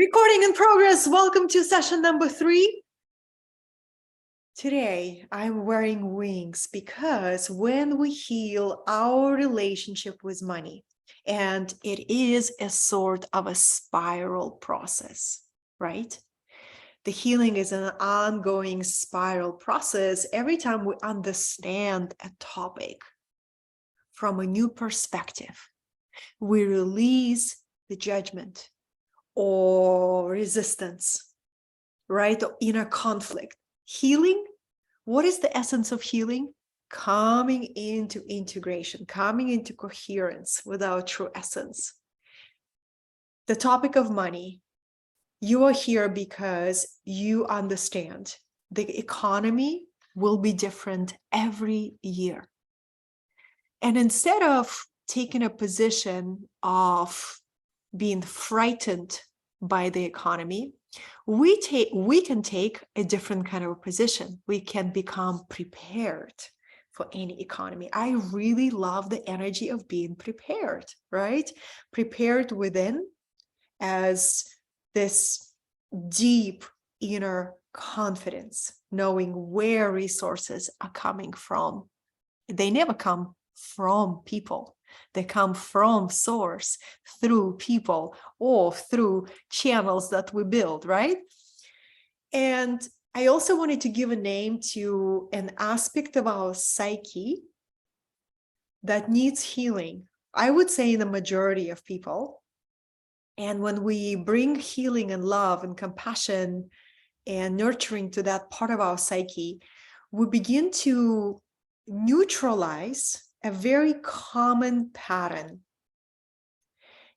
Recording in progress. Welcome to session number 3. Today, I'm wearing wings because when we heal our relationship with money, and it is a sort of a spiral process, right? The healing is an ongoing spiral process. Every time we understand a topic from a new perspective, we release the judgment or resistance, right? Or inner conflict. Healing, what is the essence of healing? Coming into integration, coming into coherence with our true essence. The topic of money, you are here because you understand the economy will be different every year. And instead of taking a position of being frightened by the economy, we can take a different kind of a position. We can become prepared for any economy. I really love the energy of being prepared, right? Prepared within as this deep inner confidence, knowing where resources are coming from. They never come from people. They come from source through people or through channels that we build, right? And I also wanted to give a name to an aspect of our psyche that needs healing. I would say in the majority of people. And when we bring healing and love and compassion and nurturing to that part of our psyche, we begin to neutralize a very common pattern.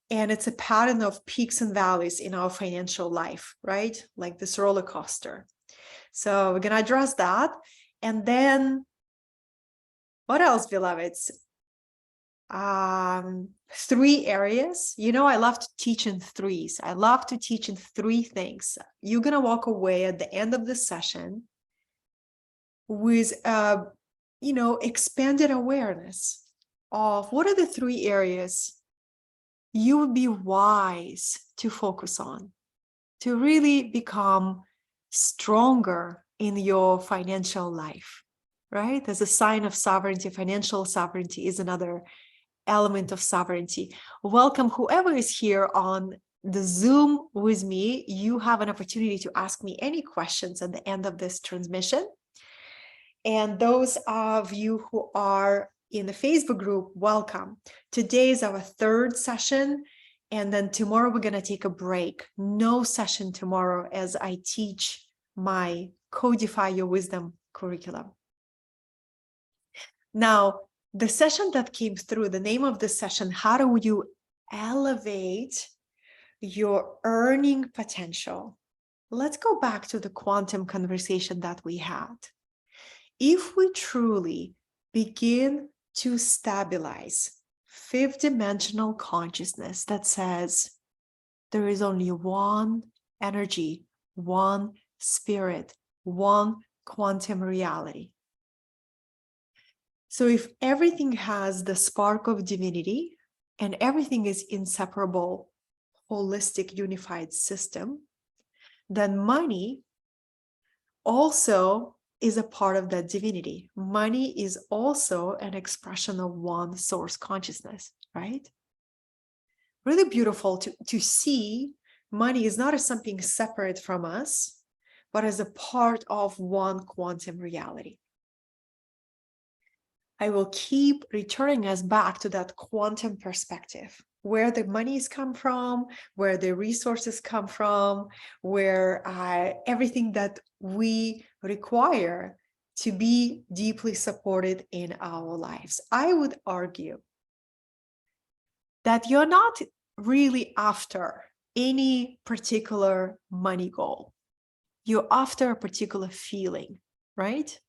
And it's a pattern of peaks and valleys in our financial life, right? Like this roller coaster. So we're going to address that. And then what else, beloveds? 3 areas. You know, I love to teach in 3s. I love to teach in 3 things. You're going to walk away at the end of the session with expanded awareness of what are the 3 areas you would be wise to focus on to really become stronger in your financial life, right? As a sign of sovereignty, financial sovereignty is another element of sovereignty. Welcome, whoever is here on the Zoom with me. You have an opportunity to ask me any questions at the end of this transmission. And those of you who are in the Facebook group, welcome. Today is our 3rd session. And then tomorrow we're going to take a break. No session tomorrow as I teach my Codify Your Wisdom curriculum. Now, the session that came through, the name of the session, how do you elevate your earning potential? Let's go back to the quantum conversation that we had. If we truly begin to stabilize 5th dimensional consciousness that says there is only one energy, one spirit, one quantum reality. So if everything has the spark of divinity and everything is inseparable, holistic, unified system, then money also is a part of that divinity. Money is also an expression of one source consciousness, right? Really beautiful to see money is not as something separate from us, but as a part of one quantum reality. I will keep returning us back to that quantum perspective, where the monies come from, where the resources come from, where everything that we require to be deeply supported in our lives. I would argue that you're not really after any particular money goal. You're after a particular feeling, right?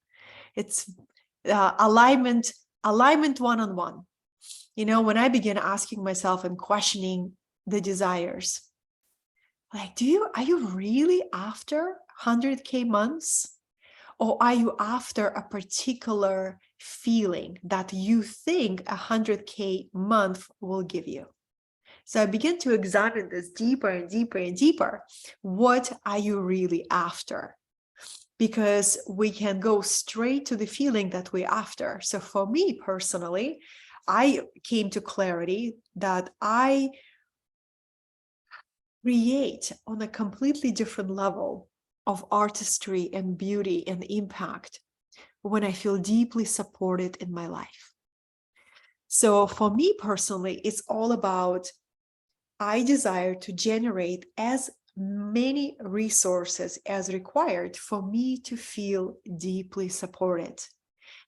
It's alignment one-on-one. You know, when I began asking myself and questioning the desires, like, are you really after 100K months? Or are you after a particular feeling that you think 100K month will give you? So I began to examine this deeper and deeper and deeper. What are you really after? Because we can go straight to the feeling that we're after. So for me personally, I came to clarity that I create on a completely different level of artistry and beauty and impact when I feel deeply supported in my life. So for me personally, it's all about I desire to generate as many resources as required for me to feel deeply supported.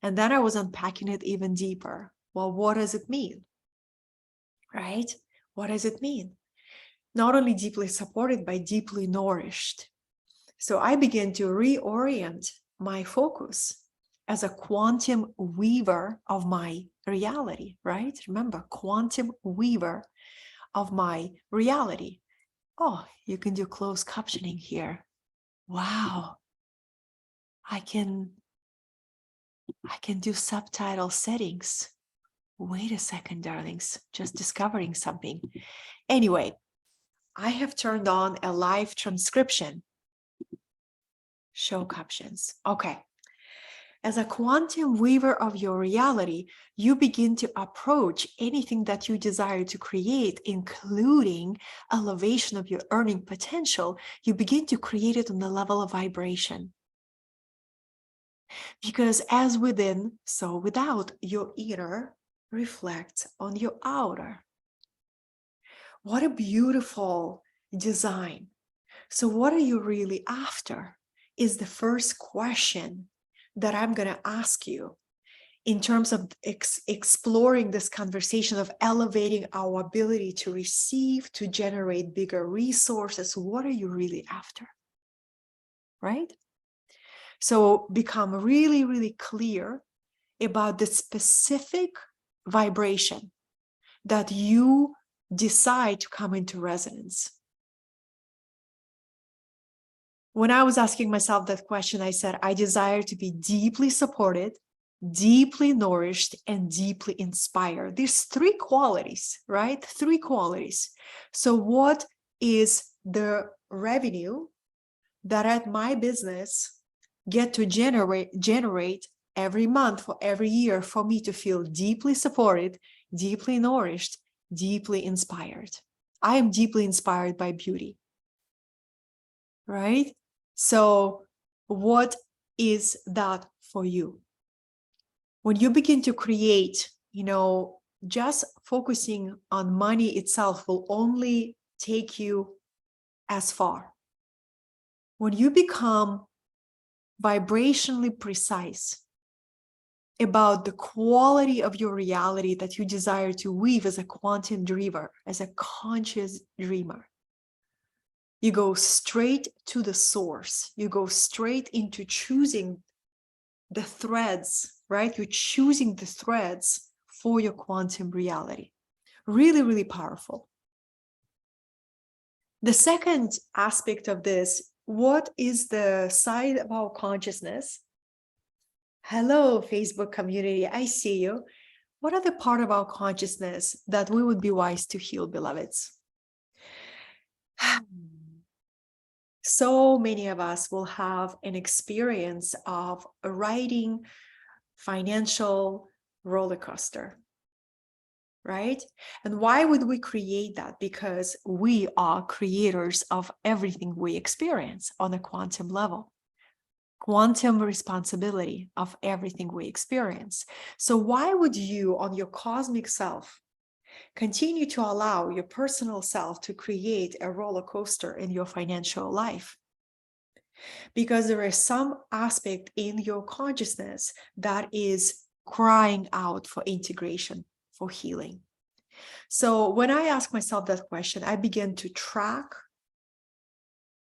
And then I was unpacking it even deeper. Well, what does it mean? Right? What does it mean? Not only deeply supported, but deeply nourished. So I began to reorient my focus as a quantum weaver of my reality, right? Remember, quantum weaver of my reality. Oh, you can do closed captioning here. Wow. I can do subtitle settings. Wait a second, darlings, just discovering something. Anyway, I have turned on a live transcription. Show captions. Okay. As a quantum weaver of your reality, you begin to approach anything that you desire to create, including elevation of your earning potential. You begin to create it on the level of vibration. Because as within, so without, your inner reflects on your outer. What a beautiful design. So what are you really after is the first question that I'm going to ask you in terms of exploring this conversation of elevating our ability to receive, to generate bigger resources. What are you really after? Right? So become really, really clear about the specific vibration that you decide to come into resonance. When I was asking myself that question, I said, I desire to be deeply supported, deeply nourished, and deeply inspired. These three qualities, right? Three qualities. So what is the revenue that at my business get to generate every month for every year for me to feel deeply supported, deeply nourished, deeply inspired? I am deeply inspired by beauty, right? So what is that for you? When you begin to create, just focusing on money itself will only take you as far. When you become vibrationally precise about the quality of your reality that you desire to weave as a quantum dreamer, as a conscious dreamer, you go straight to the source. You go straight into choosing the threads, right? You're choosing the threads for your quantum reality. Really, really powerful. The second aspect of this, what is the side of our consciousness? Hello, Facebook community, I see you. What are the part of our consciousness that we would be wise to heal, beloveds? So many of us will have an experience of riding financial roller coaster, right? And why would we create that? Because we are creators of everything we experience on a quantum level. Quantum responsibility of everything we experience. So why would you, on your cosmic self, continue to allow your personal self to create a roller coaster in your financial life? Because there is some aspect in your consciousness that is crying out for integration, for healing. So when I ask myself that question, I begin to track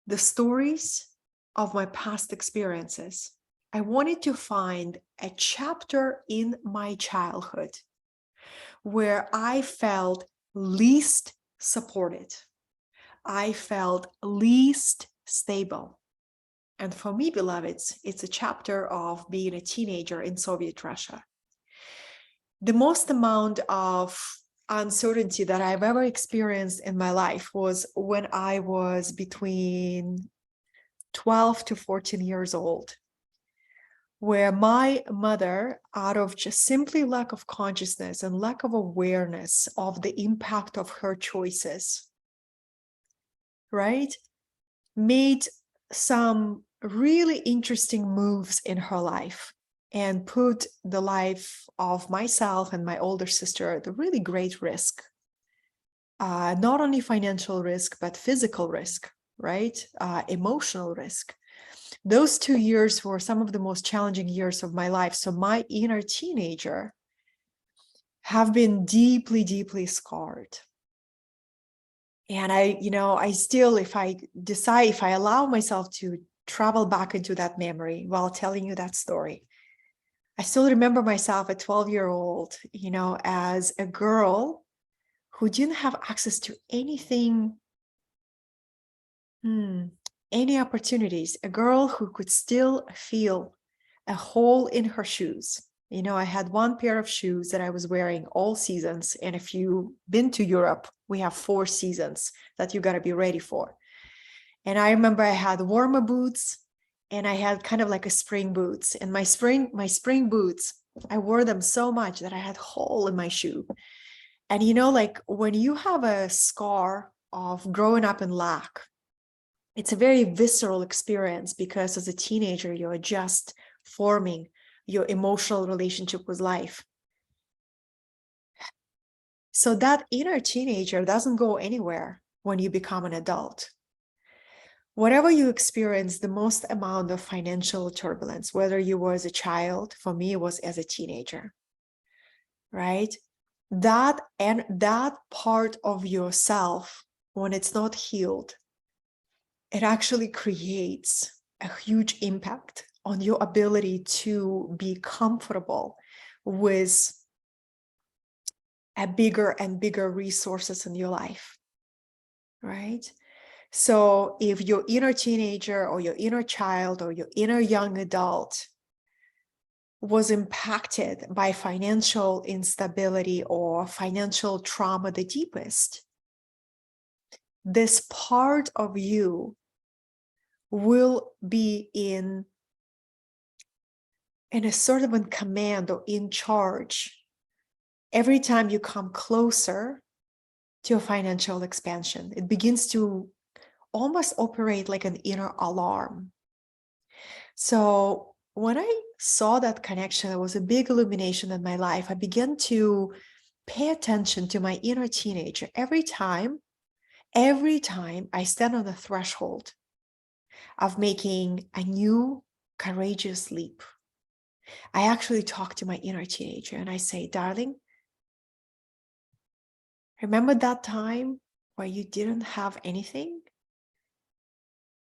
the stories of my past experiences. I wanted to find a chapter in my childhood where I felt least supported. I felt least stable. And for me, beloveds, it's a chapter of being a teenager in Soviet Russia. The most amount of uncertainty that I've ever experienced in my life was when I was between 12 to 14 years old, where my mother, out of just simply lack of consciousness and lack of awareness of the impact of her choices, right, made some really interesting moves in her life and put the life of myself and my older sister at a really great risk. Not only financial risk, but physical risk, right? Emotional risk. Those 2 years were some of the most challenging years of my life. So my inner teenager have been deeply, deeply scarred. And I still, if I allow myself to travel back into that memory while telling you that story, I still remember myself at 12-year-old, as a girl who didn't have access to anything, any opportunities, a girl who could still feel a hole in her shoes. I had one pair of shoes that I was wearing all seasons. And if you've been to Europe, we have 4 seasons that you got to be ready for. And I remember I had warmer boots and I had kind of like a spring boots. And my spring boots, I wore them so much that I had a hole in my shoe. And like when you have a scar of growing up in lack, it's a very visceral experience because as a teenager, you're just forming your emotional relationship with life. So that inner teenager doesn't go anywhere when you become an adult. Whatever you experience the most amount of financial turbulence, whether you were as a child, for me, it was as a teenager, right? That part of yourself, when it's not healed, it actually creates a huge impact on your ability to be comfortable with a bigger and bigger resources in your life, right? So if your inner teenager or your inner child or your inner young adult was impacted by financial instability or financial trauma the deepest, this part of you will be in a sort of in command or in charge every time you come closer to your financial expansion. It begins to almost operate like an inner alarm. So when I saw that connection, it was a big illumination in my life. I began to pay attention to my inner teenager every time I stand on the threshold of making a new courageous leap. I actually talk to my inner teenager and I say, darling, remember that time where you didn't have anything?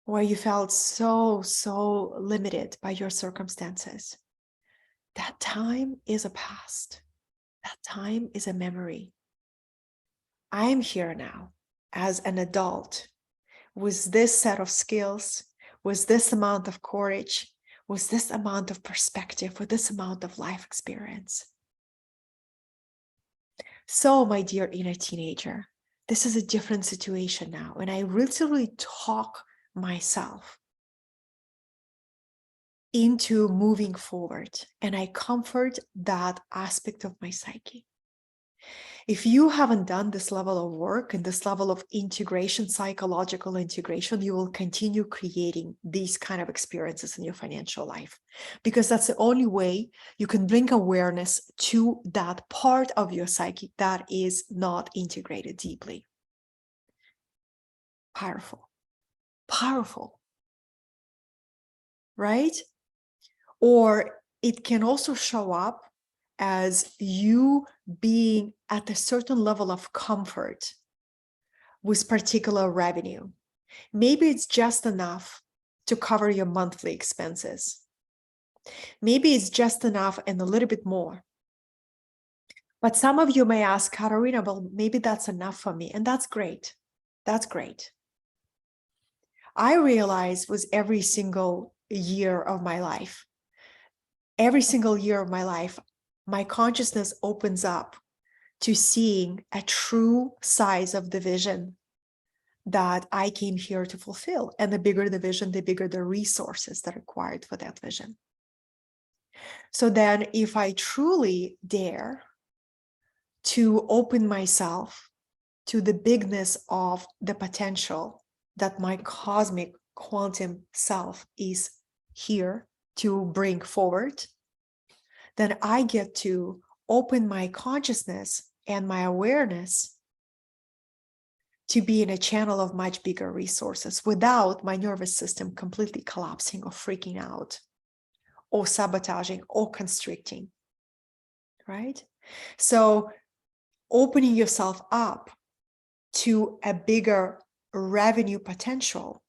Where you felt so limited by your circumstances? That time is a past. That time is a memory. I am here now as an adult with this set of skills, with this amount of courage, with this amount of perspective, with this amount of life experience. So, my dear inner teenager, this is a different situation now. And I literally talk myself into moving forward. And I comfort that aspect of my psyche. If you haven't done this level of work and this level of integration, psychological integration, you will continue creating these kind of experiences in your financial life, because that's the only way you can bring awareness to that part of your psyche that is not integrated deeply. Powerful, right? Or it can also show up as you being at a certain level of comfort with particular revenue. Maybe it's just enough to cover your monthly expenses. Maybe it's just enough and a little bit more. But some of you may ask, Katerina, well, maybe that's enough for me. And that's great. That's great. I realize with every single year of my life, my consciousness opens up to seeing a true size of the vision that I came here to fulfill. And the bigger the vision, the bigger the resources that are required for that vision. So then if I truly dare to open myself to the bigness of the potential that my cosmic quantum self is here to bring forward, then I get to open my consciousness and my awareness to be in a channel of much bigger resources without my nervous system completely collapsing or freaking out or sabotaging or constricting, right? So opening yourself up to a bigger revenue potential,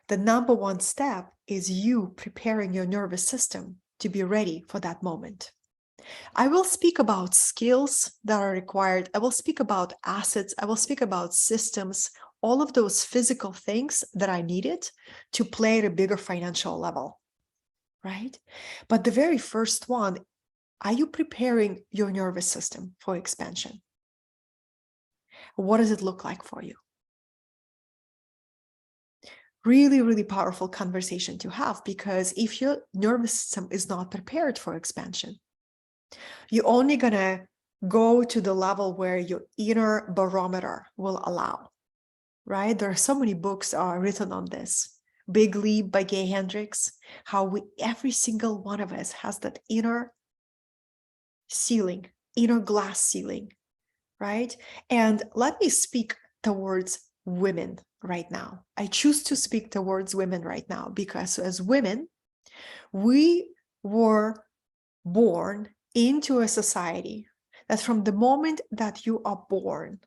the number one step is you preparing your nervous system to be ready for that moment. I will speak about skills that are required. I will speak about assets. I will speak about systems, all of those physical things that I needed to play at a bigger financial level, right? But the very first one, are you preparing your nervous system for expansion? What does it look like for you? Really, really powerful conversation to have, because if your nervous system is not prepared for expansion, you're only going to go to the level where your inner barometer will allow, right? There are so many books written on this. Big Leap by Gay Hendricks, how every single one of us has that inner ceiling, inner glass ceiling, right? And let me speak towards women right now. I choose to speak towards women right now because as women, we were born into a society that from the moment that you are born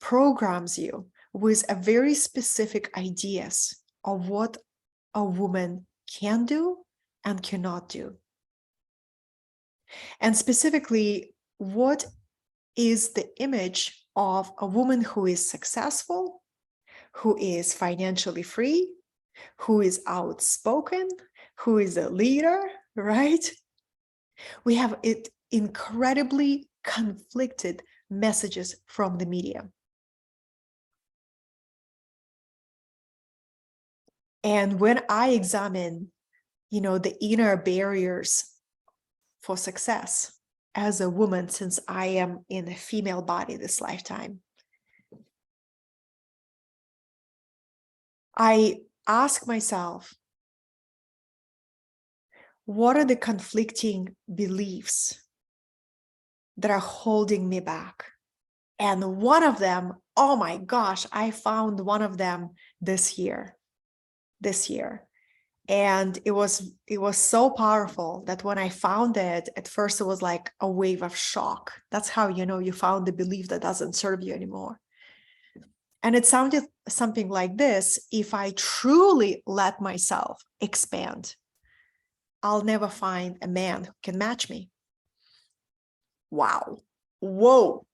programs you with a very specific ideas of what a woman can do and cannot do. And specifically, what is the image of a woman who is successful, who is financially free, who is outspoken, who is a leader, right? We have it incredibly conflicted messages from the media. And when I examine, the inner barriers for success as a woman, since I am in a female body this lifetime, I ask myself, what are the conflicting beliefs that are holding me back? And one of them, oh my gosh, I found one of them this year. And it was so powerful that when I found it, at first it was like a wave of shock. That's how you found the belief that doesn't serve you anymore. And it sounded something like this: if I truly let myself expand, I'll never find a man who can match me. Wow. Whoa.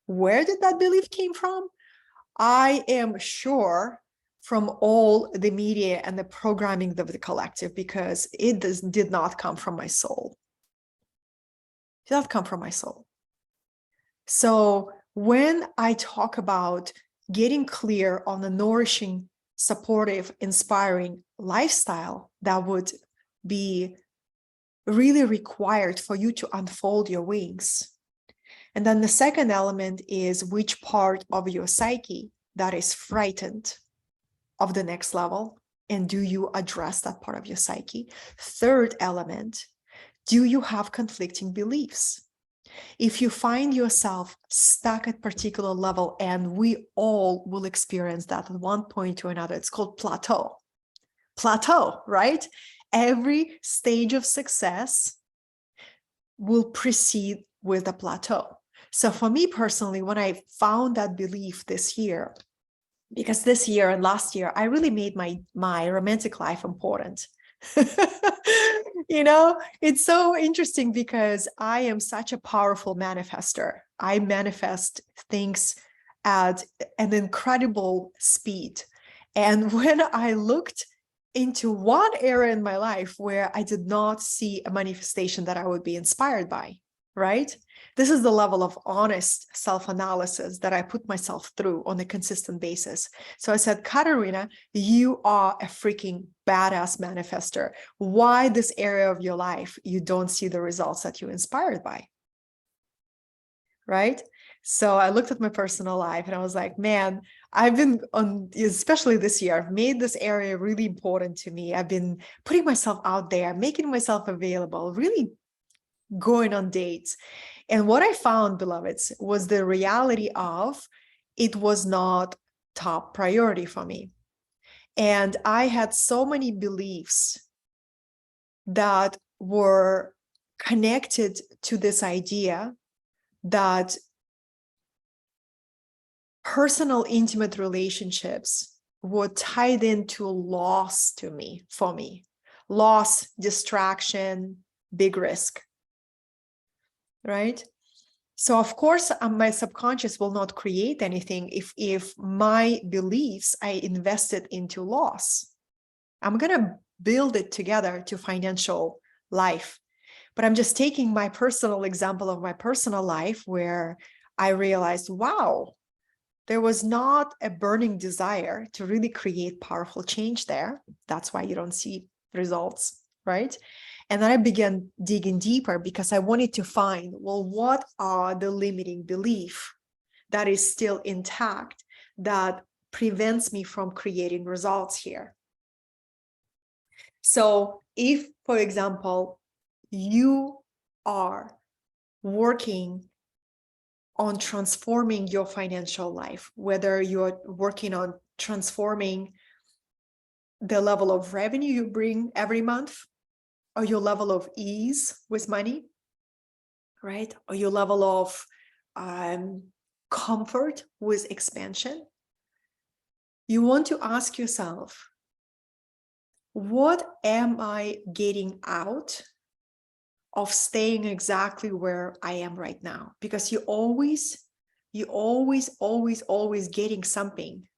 Where did that belief came from? I am sure from all the media and the programming of the collective, because it did not come from my soul. It did not come from my soul. So when I talk about getting clear on a nourishing, supportive, inspiring lifestyle that would be really required for you to unfold your wings. And then the second element is which part of your psyche that is frightened of the next level, and do you address that part of your psyche? Third element, do you have conflicting beliefs? If you find yourself stuck at a particular level, and we all will experience that at one point or another, it's called plateau, right? Every stage of success will precede with a plateau. So for me personally, when I found that belief this year, because this year and last year, I really made my romantic life important. It's so interesting because I am such a powerful manifester. I manifest things at an incredible speed. And when I looked into one area in my life where I did not see a manifestation that I would be inspired by, right? This is the level of honest self-analysis that I put myself through on a consistent basis. So I said, Katerina, you are a freaking badass manifester. Why this area of your life you don't see the results that you're inspired by? Right? So I looked at my personal life and I was like, man, I've been on, especially this year, I've made this area really important to me. I've been putting myself out there, making myself available, really going on dates. And what I found, beloveds, was the reality of it was not top priority for me. And I had so many beliefs that were connected to this idea that personal, intimate relationships were tied into loss for me. Loss, distraction, big risk, right? So of course, my subconscious will not create anything if my beliefs I invested into loss. I'm going to build it together to financial life. But I'm just taking my personal example of my personal life where I realized, wow, there was not a burning desire to really create powerful change there. That's why you don't see results, right? And then I began digging deeper because I wanted to find, well, what are the limiting beliefs that is still intact that prevents me from creating results here? So if, for example, you are working on transforming your financial life, whether you're working on transforming the level of revenue you bring every month, or your level of ease with money, right? Or your level of comfort with expansion, you want to ask yourself, what am I getting out of staying exactly where I am right now? Because you always getting something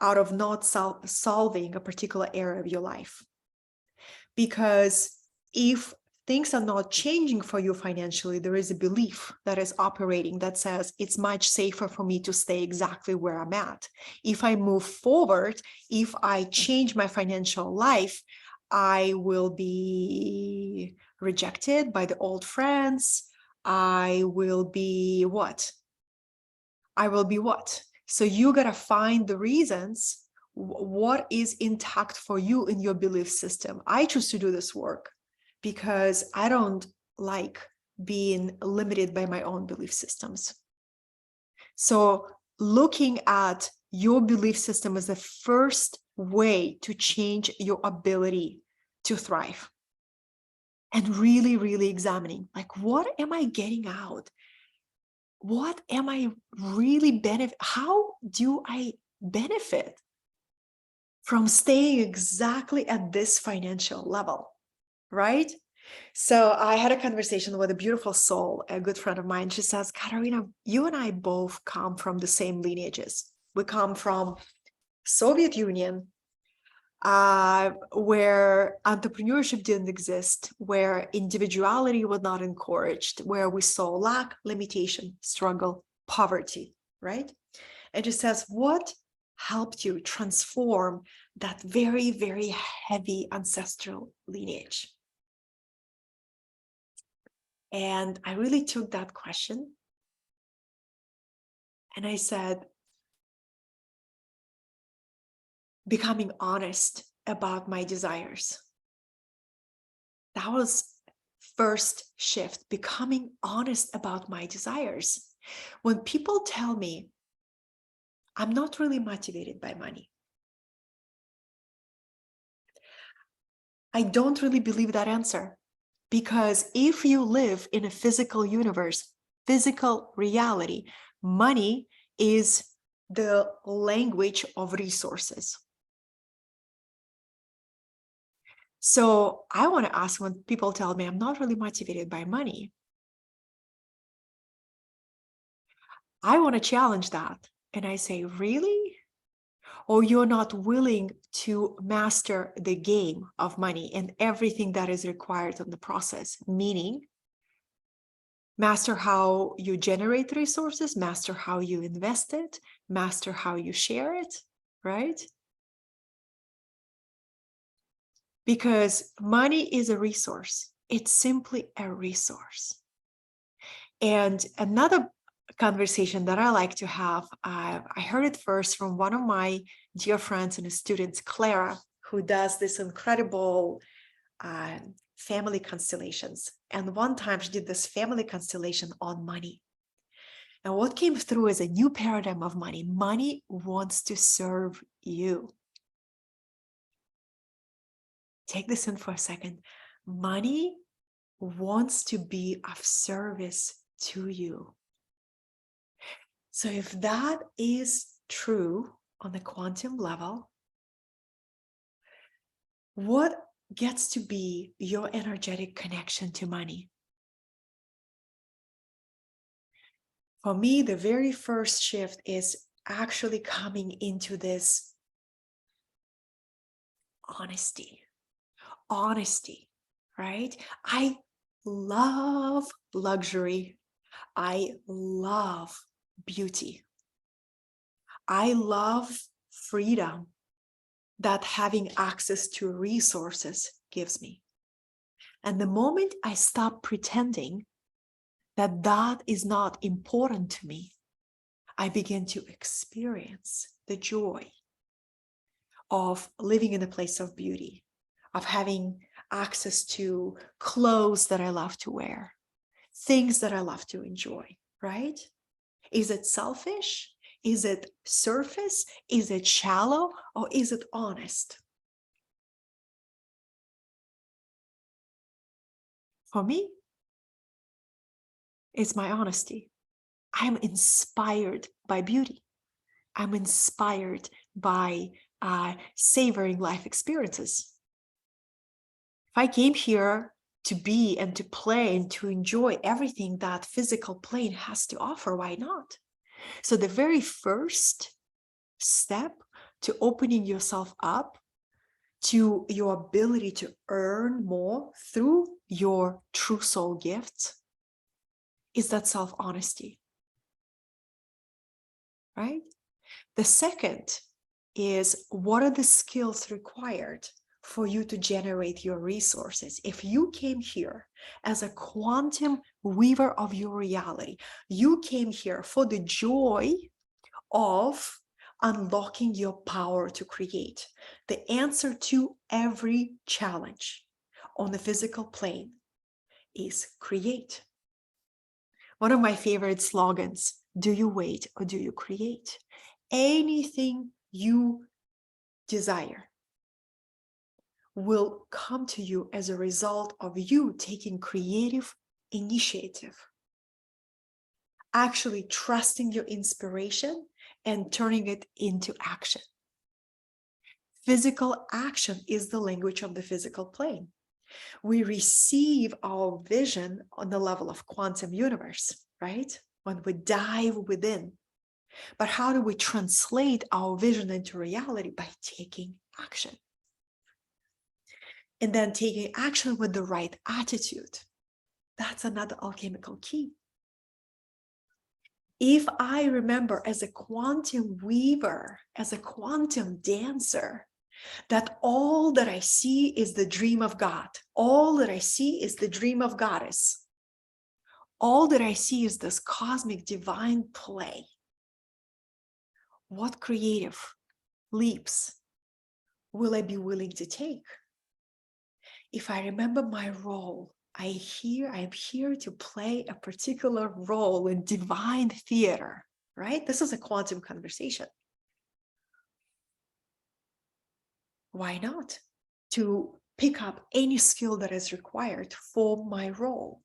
out of not solving a particular area of your life. Because if things are not changing for you financially, there is a belief that is operating that says it's much safer for me to stay exactly where I'm at. If I move forward, if I change my financial life, I will be rejected by the old friends. I will be what? So you got to find the reasons, what is intact for you in your belief system. I choose to do this work because I don't like being limited by my own belief systems. So looking at your belief system is the first way to change your ability to thrive. And really, really examining, like, what am I getting out? What am I really benefit? How do I benefit from staying exactly at this financial level, right? So I had a conversation with a beautiful soul, a good friend of mine. She says, Katerina, you and I both come from the same lineages. We come from Soviet Union, where entrepreneurship didn't exist, where individuality was not encouraged, where we saw lack, limitation, struggle, poverty, right? And it says, what helped you transform that very, very heavy ancestral lineage? And I really took that question and I said, becoming honest about my desires. That was first shift, becoming honest about my desires. When people tell me, I'm not really motivated by money, I don't really believe that answer. Because if you live in a physical universe, physical reality, money is the language of resources. So I want to ask, when people tell me I'm not really motivated by money, I want to challenge that. And I say, really? Or you're not willing to master the game of money and everything that is required in the process, meaning Master how you generate resources, master how you invest it, master how you share it, right? Because money is a resource. It's simply a resource. And another conversation that I like to have, I heard it first from one of my dear friends and students, Clara, who does this incredible family constellations. And one time she did this family constellation on money. And what came through is a new paradigm of money. Money wants to serve you. Take this in for a second. Money wants to be of service to you. So if that is true on the quantum level, what gets to be your energetic connection to money? For me, the very first shift is actually coming into this honesty, right? I love luxury. I love beauty. I love freedom that having access to resources gives me. And the moment I stop pretending that that is not important to me, I begin to experience the joy of living in a place of beauty, of having access to clothes that I love to wear, things that I love to enjoy, right? Is it selfish? Is it surface? Is it shallow? Or is it honest? For me, it's my honesty. I'm inspired by beauty. I'm inspired by savoring life experiences. If I came here to be and to play and to enjoy everything that physical plane has to offer, why not? So the very first step to opening yourself up to your ability to earn more through your true soul gifts is that self-honesty, right? The second is, what are the skills required for you to generate your resources? If you came here as a quantum weaver of your reality, you came here for the joy of unlocking your power to create. The answer to every challenge on the physical plane is create. One of my favorite slogans, do you wait or do you create? Anything you desire will come to you as a result of you taking creative initiative, actually trusting your inspiration and turning it into action. Physical action is the language of the physical plane. We receive our vision on the level of quantum universe, right? When we dive within. But how do we translate our vision into reality? By taking action. And then taking action with the right attitude. That's another alchemical key. If I remember as a quantum weaver, as a quantum dancer, that all that I see is the dream of God, all that I see is the dream of Goddess, all that I see is this cosmic divine play, what creative leaps will I be willing to take? If I remember my role, I'm here to play a particular role in divine theater, right? This is a quantum conversation. Why not? To pick up any skill that is required for my role.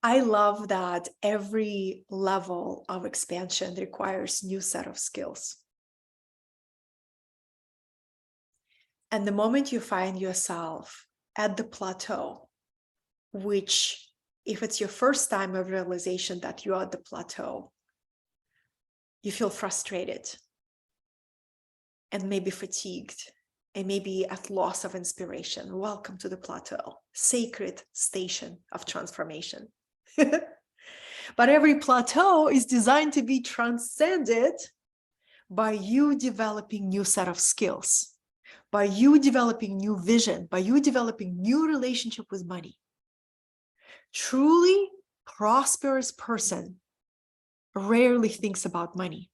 I love that every level of expansion requires new set of skills. And the moment you find yourself at the plateau, which if it's your first time of realization that you're at the plateau, you feel frustrated and maybe fatigued and maybe at loss of inspiration. Welcome to the plateau, sacred station of transformation. But every plateau is designed to be transcended by you developing new set of skills, by you developing new vision, by you developing new relationship with money. Truly prosperous person rarely thinks about money.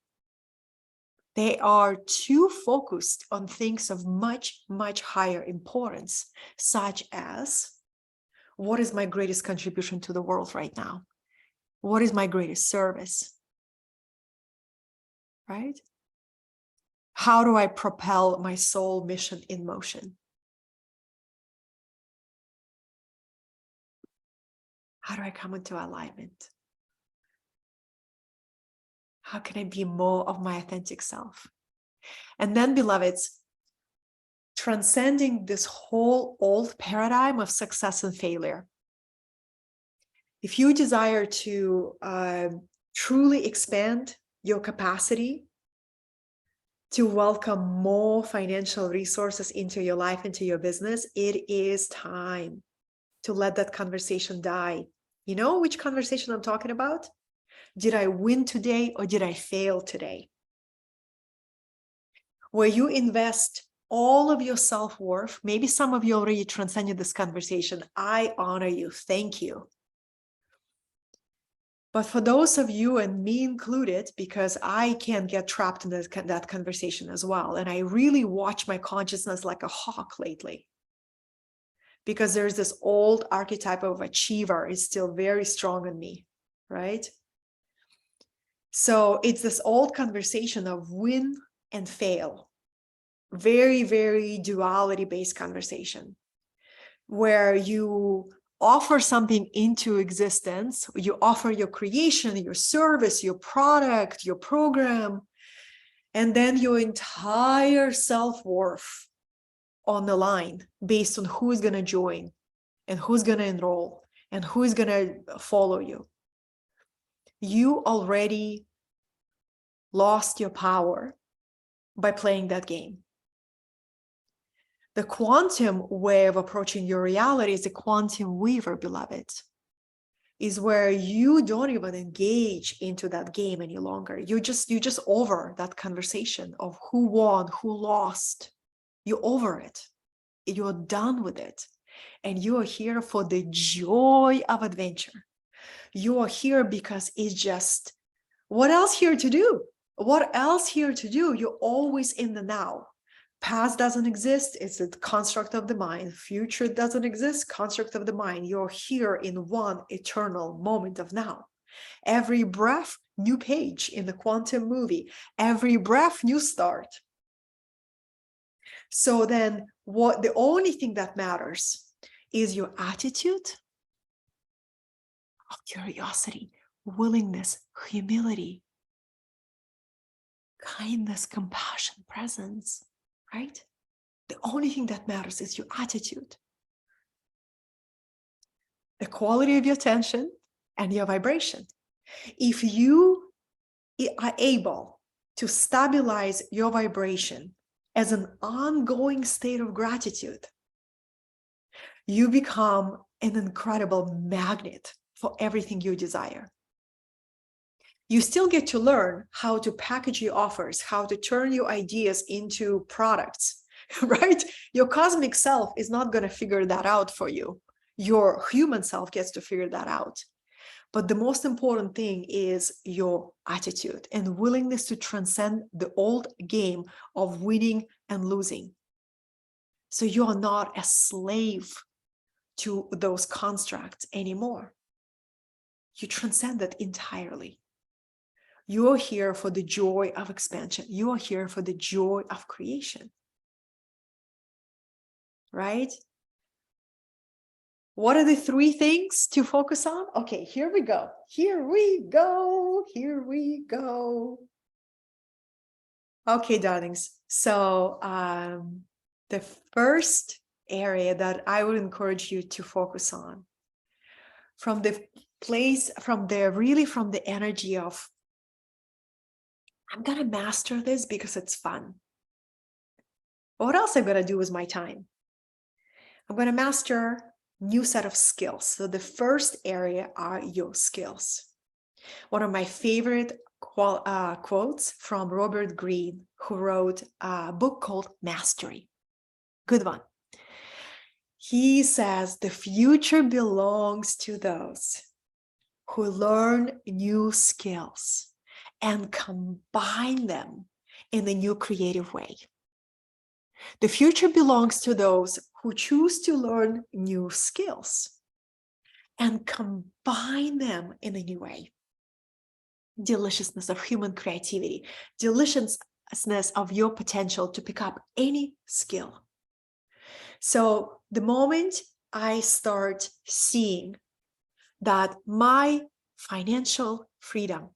They are too focused on things of much, much higher importance, such as, what is my greatest contribution to the world right now? What is my greatest service? Right? How do I propel my soul mission in motion? How do I come into alignment? How can I be more of my authentic self? And then, beloveds, transcending this whole old paradigm of success and failure. If you desire to truly expand your capacity to welcome more financial resources into your life, into your business, it is time to let that conversation die. You know which conversation I'm talking about? Did I win today or did I fail today? Where you invest all of your self-worth. Maybe some of you already transcended this conversation. I honor you. Thank you. But for those of you, and me included, because I can get trapped in that conversation as well. And I really watch my consciousness like a hawk lately. Because there's this old archetype of achiever is still very strong in me, right? So it's this old conversation of win and fail. Very, very duality-based conversation, where you offer something into existence, you offer your creation, your service, your product, your program, and then your entire self-worth on the line based on who is going to join and who's going to enroll and who is going to follow you. You already lost your power by playing that game. The quantum way of approaching your reality is the quantum weaver, beloved, is where you don't even engage into that game any longer. You just over that conversation of who won, who lost. You're over it. You're done with it. And you are here for the joy of adventure. You are here because it's just, what else here to do? What else here to do? You're always in the now. Past doesn't exist. It's a construct of the mind. Future doesn't exist. Construct of the mind. You're here in one eternal moment of now. Every breath, new page in the quantum movie. Every breath, new start. So then the only thing that matters is your attitude of curiosity, willingness, humility, kindness, compassion, presence, right? The only thing that matters is your attitude, the quality of your attention and your vibration. If you are able to stabilize your vibration as an ongoing state of gratitude, you become an incredible magnet for everything you desire. You still get to learn how to package your offers, how to turn your ideas into products, right? Your cosmic self is not going to figure that out for you. Your human self gets to figure that out. But the most important thing is your attitude and willingness to transcend the old game of winning and losing. So you are not a slave to those constructs anymore. You transcend it entirely. You are here for the joy of expansion. You are here for the joy of creation. Right? What are the 3 things to focus on? Okay, here we go. Here we go. Here we go. Okay, darlings. So the first area that I would encourage you to focus on from the place, from the energy of, I'm going to master this because it's fun. What else I'm going to do with my time? I'm going to master new set of skills. So the first area are your skills. One of my favorite quotes from Robert Greene, who wrote a book called Mastery. Good one. He says the future belongs to those who learn new skills and combine them in a new creative way. The future belongs to those who choose to learn new skills and combine them in a new way. Deliciousness of human creativity, deliciousness of your potential to pick up any skill. So the moment I start seeing that my financial freedom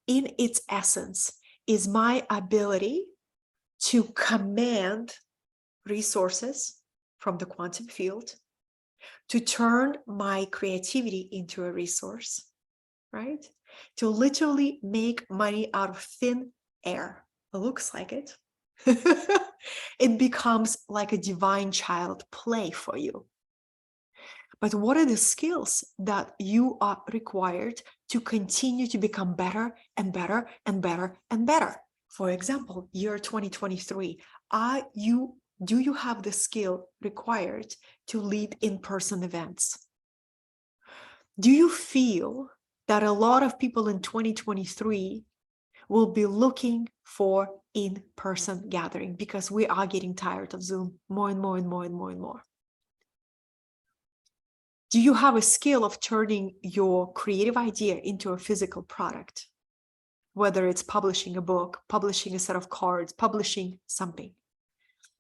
in its essence is my ability to command resources from the quantum field, to turn my creativity into a resource, right? To literally make money out of thin air. It looks like it. It becomes like a divine child play for you. But what are the skills that you are required to continue to become better and better and better and better? For example, year 2023, do you have the skill required to lead in-person events? Do you feel that a lot of people in 2023 will be looking for in-person gathering because we are getting tired of Zoom more and more and more and more and more? Do you have a skill of turning your creative idea into a physical product? Whether it's publishing a book, publishing a set of cards, publishing something.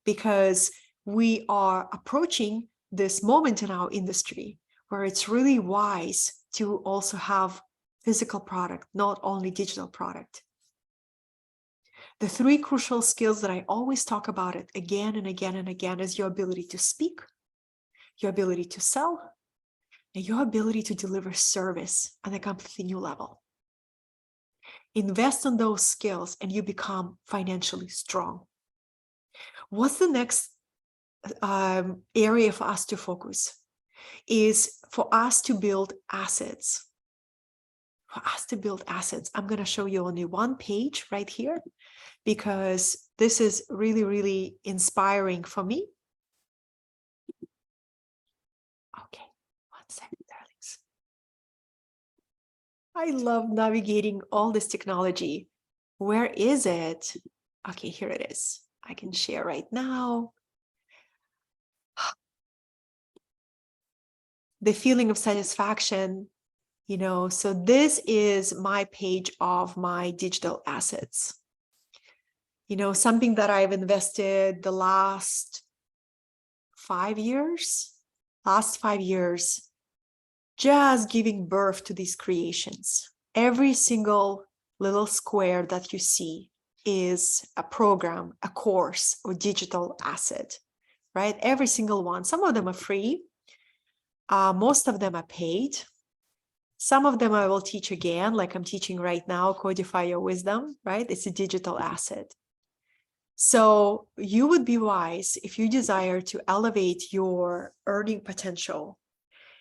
Because we are approaching this moment in our industry where it's really wise to also have physical product, not only digital product. The three crucial skills that I always talk about it again and again and again is your ability to speak, your ability to sell, and your ability to deliver service on a completely new level. Invest in those skills and you become financially strong. What's the next area for us to focus? Is for us to build assets. For us to build assets. I'm going to show you only one page right here because this is really, really inspiring for me. Okay, 1 second, darlings. I love navigating all this technology. Where is it? Okay, here it is. I can share right now. The feeling of satisfaction, so this is my page of my digital assets. Something that I've invested the last 5 years, just giving birth to these creations. Every single little square that you see is a program, a course, or digital asset, right? Every single one. Some of them are free. Most of them are paid. Some of them I will teach again, like I'm teaching right now, Codify Your Wisdom, right? It's a digital asset. So you would be wise if you desire to elevate your earning potential,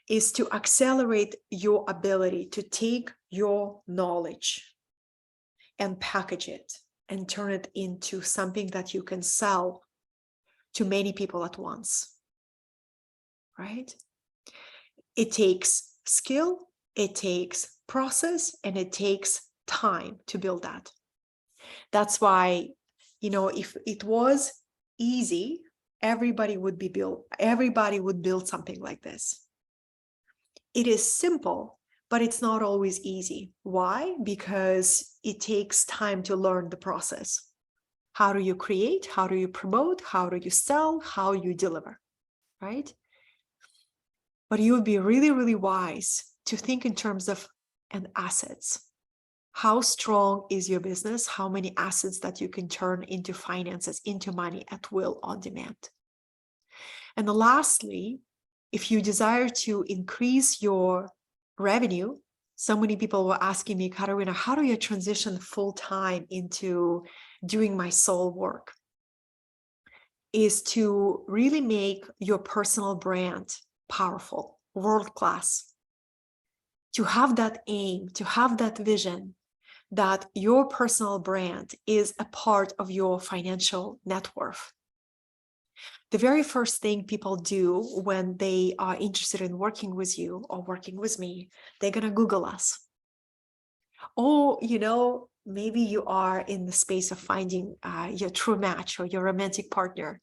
is to accelerate your ability to take your knowledge and package it and turn it into something that you can sell to many people at once, right? It takes skill, it takes process, and it takes time to build that. That's why, if it was easy, everybody would build something like this. It is simple, but it's not always easy. Why? Because it takes time to learn the process. How do you create? How do you promote? How do you sell? How you deliver, right? But you would be really, really wise to think in terms of assets. How strong is your business? How many assets that you can turn into finances, into money at will, on demand? And lastly, if you desire to increase your revenue, so many people were asking me, Katerina, how do you transition full-time into doing my soul work? is to really make your personal brand powerful, world-class, to have that aim, to have that vision that your personal brand is a part of your financial net worth. The very first thing people do when they are interested in working with you or working with me, they're going to Google us. Or, maybe you are in the space of finding your true match or your romantic partner.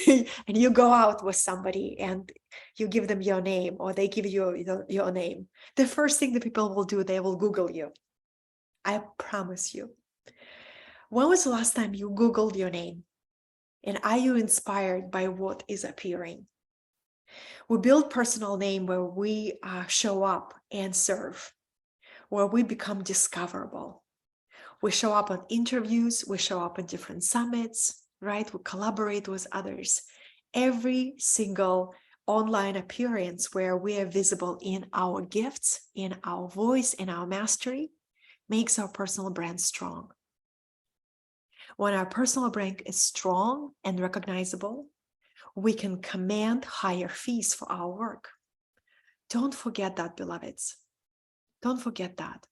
And you go out with somebody and you give them your name, or they give you your name. The first thing that people will do, they will Google you. I promise you. When was the last time you Googled your name? And are you inspired by what is appearing? We build personal name where we show up and serve, where we become discoverable. We show up on interviews, we show up in different summits, right? We collaborate with others. Every single online appearance where we are visible in our gifts, in our voice, in our mastery, makes our personal brand strong. When our personal brand is strong and recognizable, we can command higher fees for our work. Don't forget that, beloveds. Don't forget that,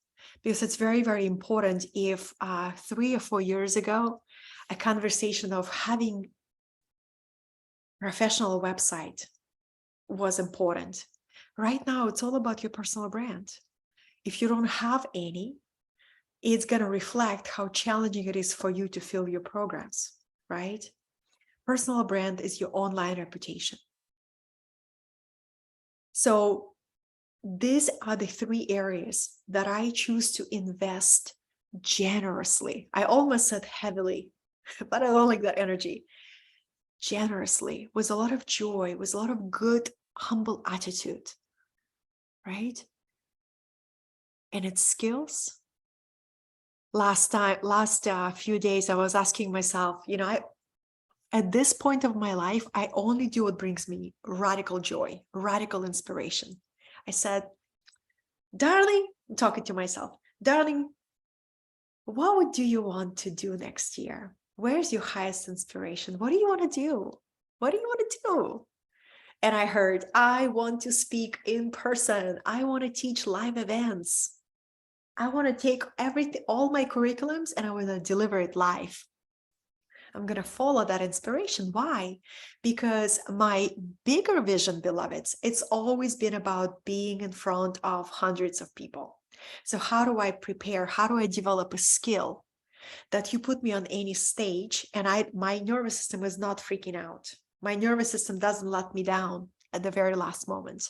because it's very, very important. If 3 or 4 years ago, a conversation of having a professional website was important, right now it's all about your personal brand. If you don't have any, it's going to reflect how challenging it is for you to fill your programs, right? Personal brand is your online reputation. So these are the 3 areas that I choose to invest generously. I almost said heavily, but I don't like that energy. Generously, with a lot of joy, with a lot of good, humble attitude, right? And it's skills. Last few days, I was asking myself, at this point of my life, I only do what brings me radical joy, radical inspiration. I said, darling, I'm talking to myself, darling, what do you want to do next year? Where's your highest inspiration? What do you want to do? What do you want to do? And I heard, I want to speak in person. I want to teach live events. I want to take all my curriculums, and I want to deliver it live. I'm going to follow that inspiration. Why? Because my bigger vision, beloveds, it's always been about being in front of hundreds of people. So how do I prepare? How do I develop a skill that you put me on any stage and my nervous system is not freaking out? My nervous system doesn't let me down at the very last moment.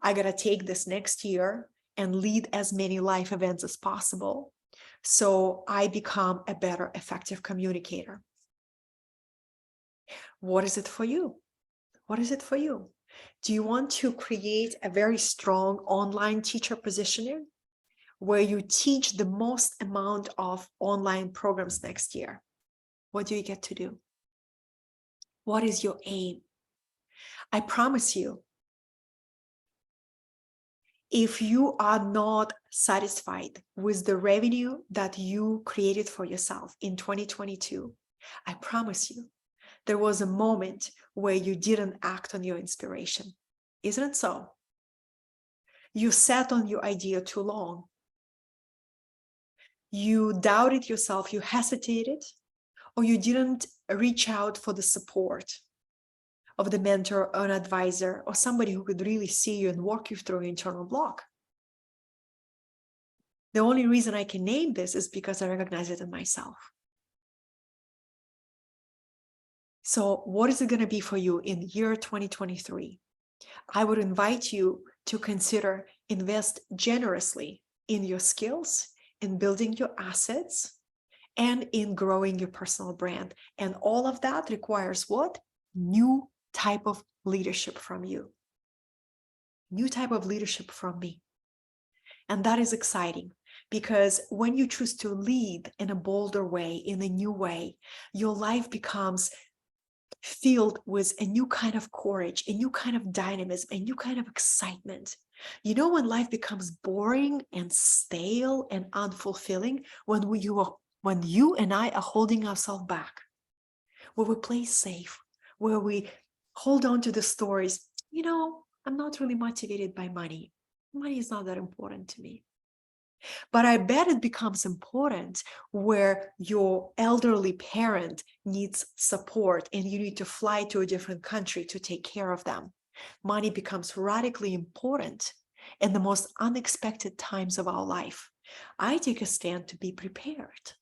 I got to take this next year and lead as many live events as possible, so I become a better, effective communicator. What is it for you? What is it for you? Do you want to create a very strong online teacher positioning where you teach the most amount of online programs next year? What do you get to do? What is your aim? I promise you, if you are not satisfied with the revenue that you created for yourself in 2022, I promise you, there was a moment where you didn't act on your inspiration. Isn't it so? You sat on your idea too long. You doubted yourself, you hesitated, or you didn't reach out for the support of the mentor or an advisor or somebody who could really see you and walk you through your internal block. The only reason I can name this is because I recognize it in myself. So what is it going to be for you in year 2023? I would invite you to consider invest generously in your skills, in building your assets, and in growing your personal brand. And all of that requires what? New type of leadership from you. New type of leadership from me. And that is exciting, because when you choose to lead in a bolder way, in a new way, your life becomes filled with a new kind of courage, a new kind of dynamism, a new kind of excitement. You know, when life becomes boring and stale and unfulfilling, when you and I are holding ourselves back, where we play safe, where we hold on to the stories. I'm not really motivated by money. Money is not that important to me. But I bet it becomes important where your elderly parent needs support and you need to fly to a different country to take care of them. Money becomes radically important in the most unexpected times of our life. I take a stand to be prepared.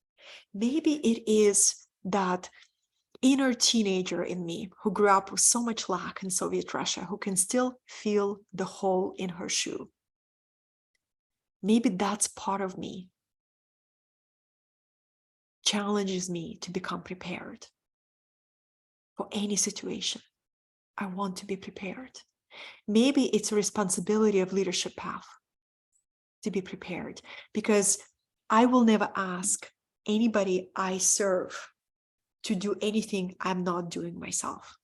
Maybe it is that inner teenager in me who grew up with so much lack in Soviet Russia, who can still feel the hole in her shoe. Maybe that's part of me, challenges me to become prepared for any situation. I want to be prepared. Maybe it's a responsibility of leadership path to be prepared, because I will never ask anybody I serve to do anything I'm not doing myself.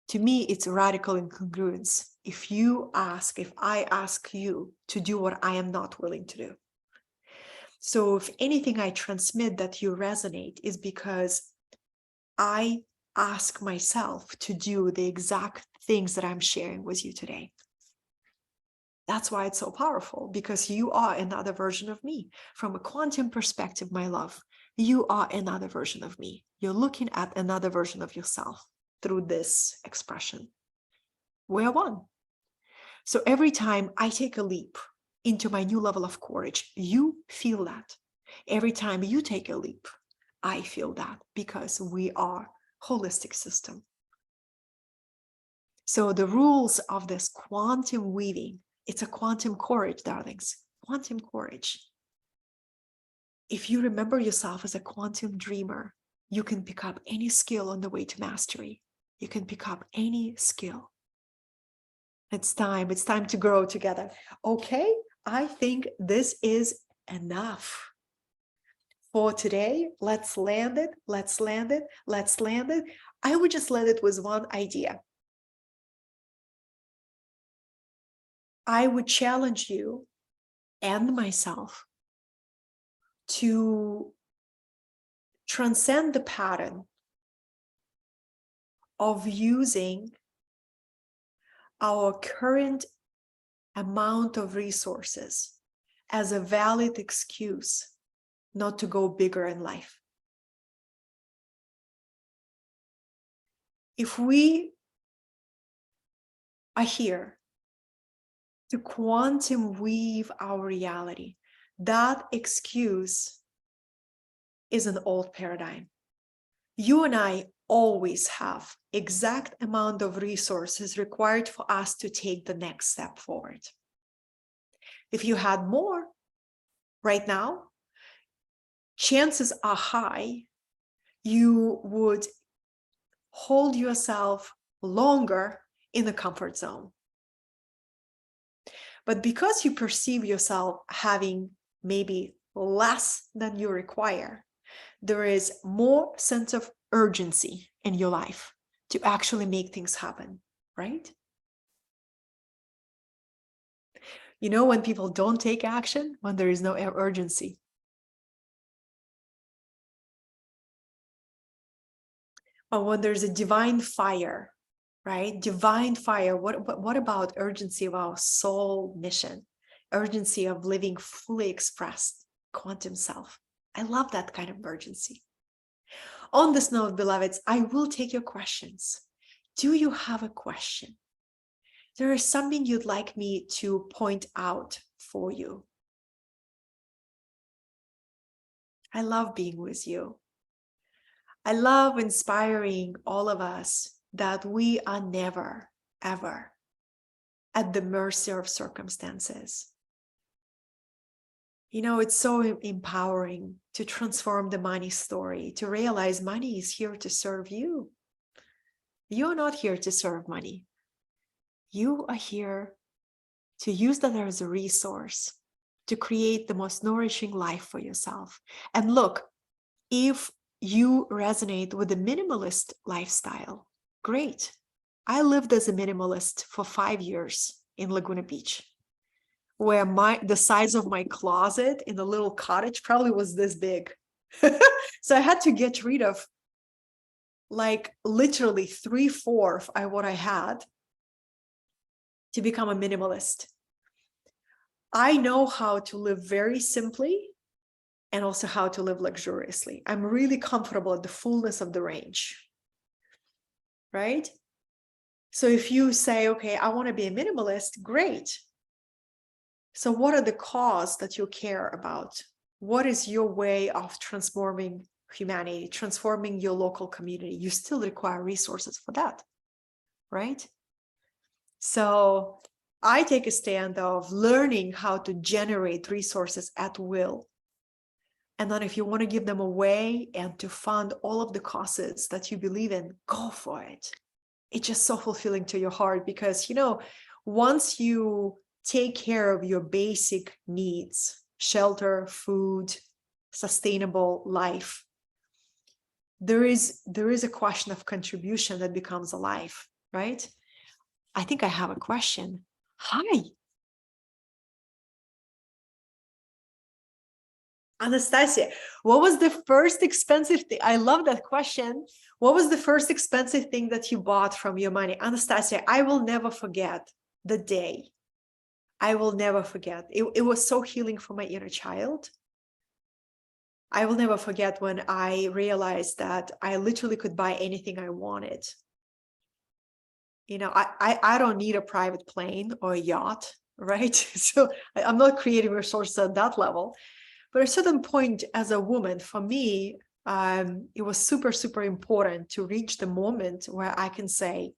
To me, it's a radical incongruence if I ask you to do what I am not willing to do. So if anything I transmit that you resonate is because I ask myself to do the exact things that I'm sharing with you today. That's why it's so powerful, because you are another version of me. From a quantum perspective, my love, you are another version of me. You're looking at another version of yourself through this expression. We're one. So every time I take a leap into my new level of courage, you feel that. Every time you take a leap, I feel that, because we are a holistic system. So the rules of this quantum weaving, it's a quantum courage, darlings, quantum courage. If you remember yourself as a quantum dreamer, you can pick up any skill on the way to mastery. You can pick up any skill. It's time to grow together. Okay, I think this is enough for today. Let's land it. I would just land it with one idea. I would challenge you and myself to transcend the pattern of using our current amount of resources as a valid excuse not to go bigger in life. If we are here to quantum weave our reality, that excuse is an old paradigm. You and I always have exact amount of resources required for us to take the next step forward. If you had more right now, chances are high you would hold yourself longer in the comfort zone. But because you perceive yourself having maybe less than you require, there is more sense of urgency in your life to actually make things happen, right? You know, when people don't take action, when there is no urgency. Or when there's a divine fire, right? Divine fire. What about urgency of our soul mission? Urgency of living fully expressed quantum self. I love that kind of urgency. On this note, beloveds, I will take your questions. Do you have a question? There is something you'd like me to point out for you. I love being with you. I love inspiring all of us that we are never, ever at the mercy of circumstances. You know, it's so empowering to transform the money story, to realize money is here to serve you. You're not here to serve money. You are here to use that as a resource to create the most nourishing life for yourself. And look, if you resonate with the minimalist lifestyle, great. I lived as a minimalist for 5 years in Laguna Beach, where the size of my closet in a little cottage probably was this big. So I had to get rid of like literally 3/4 of what I had to become a minimalist. I know how to live very simply and also how to live luxuriously. I'm really comfortable at the fullness of the range, right? So if you say, okay, I want to be a minimalist, great. So what are the causes that you care about? What is your way of transforming humanity, transforming your local community? You still require resources for that, right? So I take a stand of learning how to generate resources at will. And then if you want to give them away and to fund all of the causes that you believe in, go for it. It's just so fulfilling to your heart because, once you take care of your basic needs, shelter, food, sustainable life, there is a question of contribution that becomes alive, right? I think I have a question. Hi, Anastasia, what was the first expensive thing? I love that question. What was the first expensive thing that you bought from your money? Anastasia, I will never forget the day. I will never forget. It was so healing for my inner child. I will never forget when I realized that I literally could buy anything I wanted. I don't need a private plane or a yacht, right? So I'm not creating resources at that level. But at a certain point as a woman, for me, it was super, super important to reach the moment where I can say,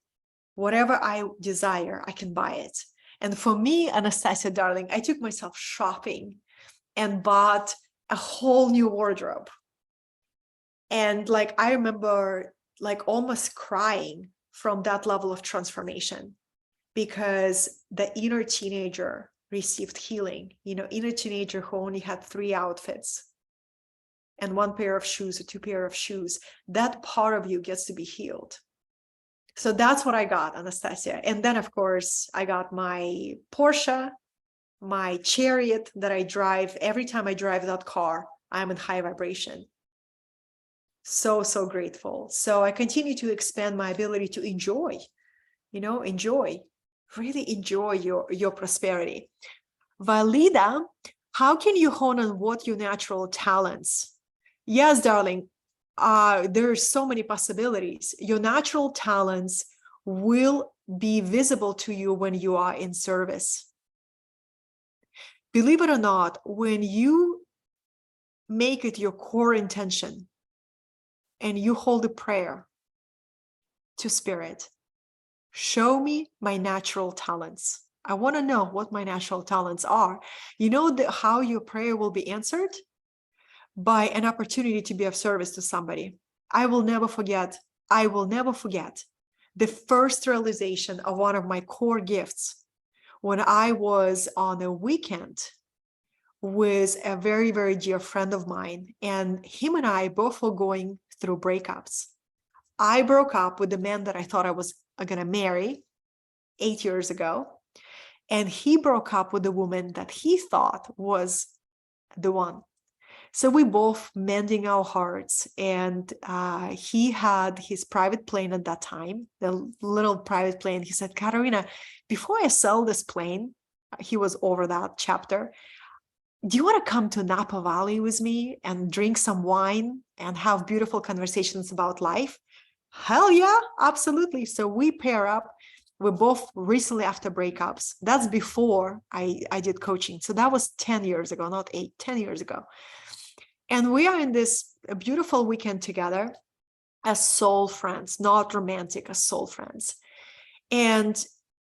whatever I desire, I can buy it. And for me, Anastasia, darling, I took myself shopping and bought a whole new wardrobe. And I remember almost crying from that level of transformation because the inner teenager received healing, inner teenager who only had 3 outfits and 1 pair of shoes or 2 pair of shoes, that part of you gets to be healed. So that's what I got, Anastasia. And then, of course, I got my Porsche, my Chariot that I drive. Every time I drive that car, I'm in high vibration. So, so grateful. So I continue to expand my ability to enjoy, really enjoy your prosperity. Valida, how can you hone on what your natural talents? Yes, darling, there are so many possibilities. Your natural talents will be visible to you when you are in service. Believe it or not, when you make it your core intention and you hold a prayer to spirit, show me my natural talents. I want to know what my natural talents are. You know how your prayer will be answered? By an opportunity to be of service to somebody. I will never forget the first realization of one of my core gifts when I was on a weekend with a very, very dear friend of mine, and him and I both were going through breakups. I broke up with the man that I thought I was going to marry 8 years ago, and he broke up with the woman that he thought was the one. So we both mending our hearts, and he had his private plane at that time, the little private plane. He said, Katerina, before I sell this plane, he was over that chapter, do you want to come to Napa Valley with me and drink some wine and have beautiful conversations about life? Hell yeah, absolutely. So we pair up. We're both recently after breakups. That's before I did coaching. So that was 10 years ago, not 8, 10 years ago. And we are in this beautiful weekend together as soul friends, not romantic, as soul friends. And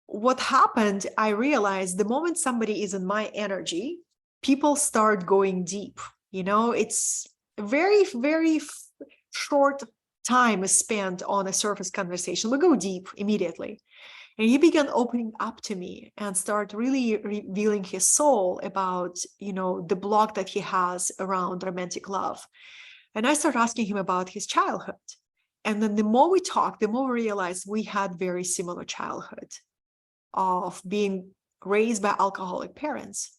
what happened, I realized the moment somebody is in my energy, people start going deep. It's a very, very short time is spent on a surface conversation. We go deep immediately. And he began opening up to me and start really revealing his soul about, the block that he has around romantic love. And I started asking him about his childhood. And then the more we talked, the more we realized we had very similar childhood of being raised by alcoholic parents.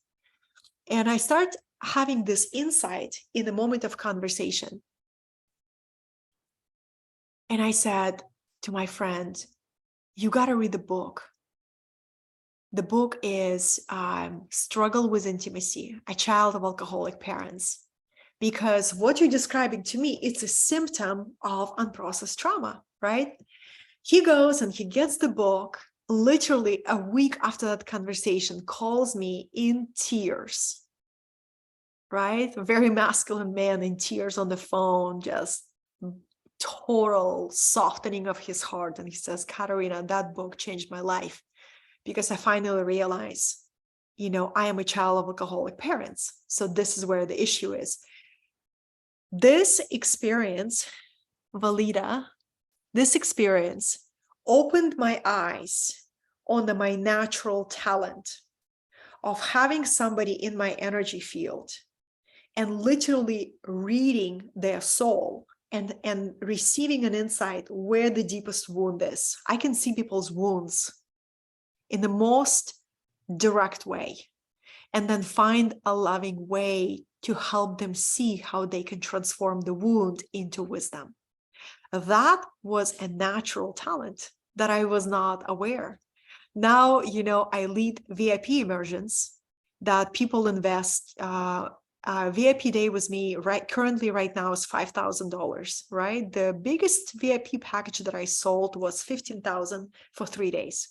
And I started having this insight in the moment of conversation. And I said to my friend, you got to read the book. The book is Struggle with Intimacy, a child of alcoholic parents. Because what you're describing to me, it's a symptom of unprocessed trauma, right? He goes and he gets the book, literally a week after that conversation, calls me in tears, right? A very masculine man in tears on the phone, just total softening of his heart. And he says, Katerina, that book changed my life because I finally realized, I am a child of alcoholic parents. So this is where the issue is. This experience, Valida, this experience opened my eyes on my natural talent of having somebody in my energy field and literally reading their soul and receiving an insight where the deepest wound is. I can see people's wounds in the most direct way, and then find a loving way to help them see how they can transform the wound into wisdom. That was a natural talent that I was not aware. Now, I lead VIP immersions that people invest. VIP day with me currently right now is $5,000, right? The biggest VIP package that I sold was $15,000 for 3 days.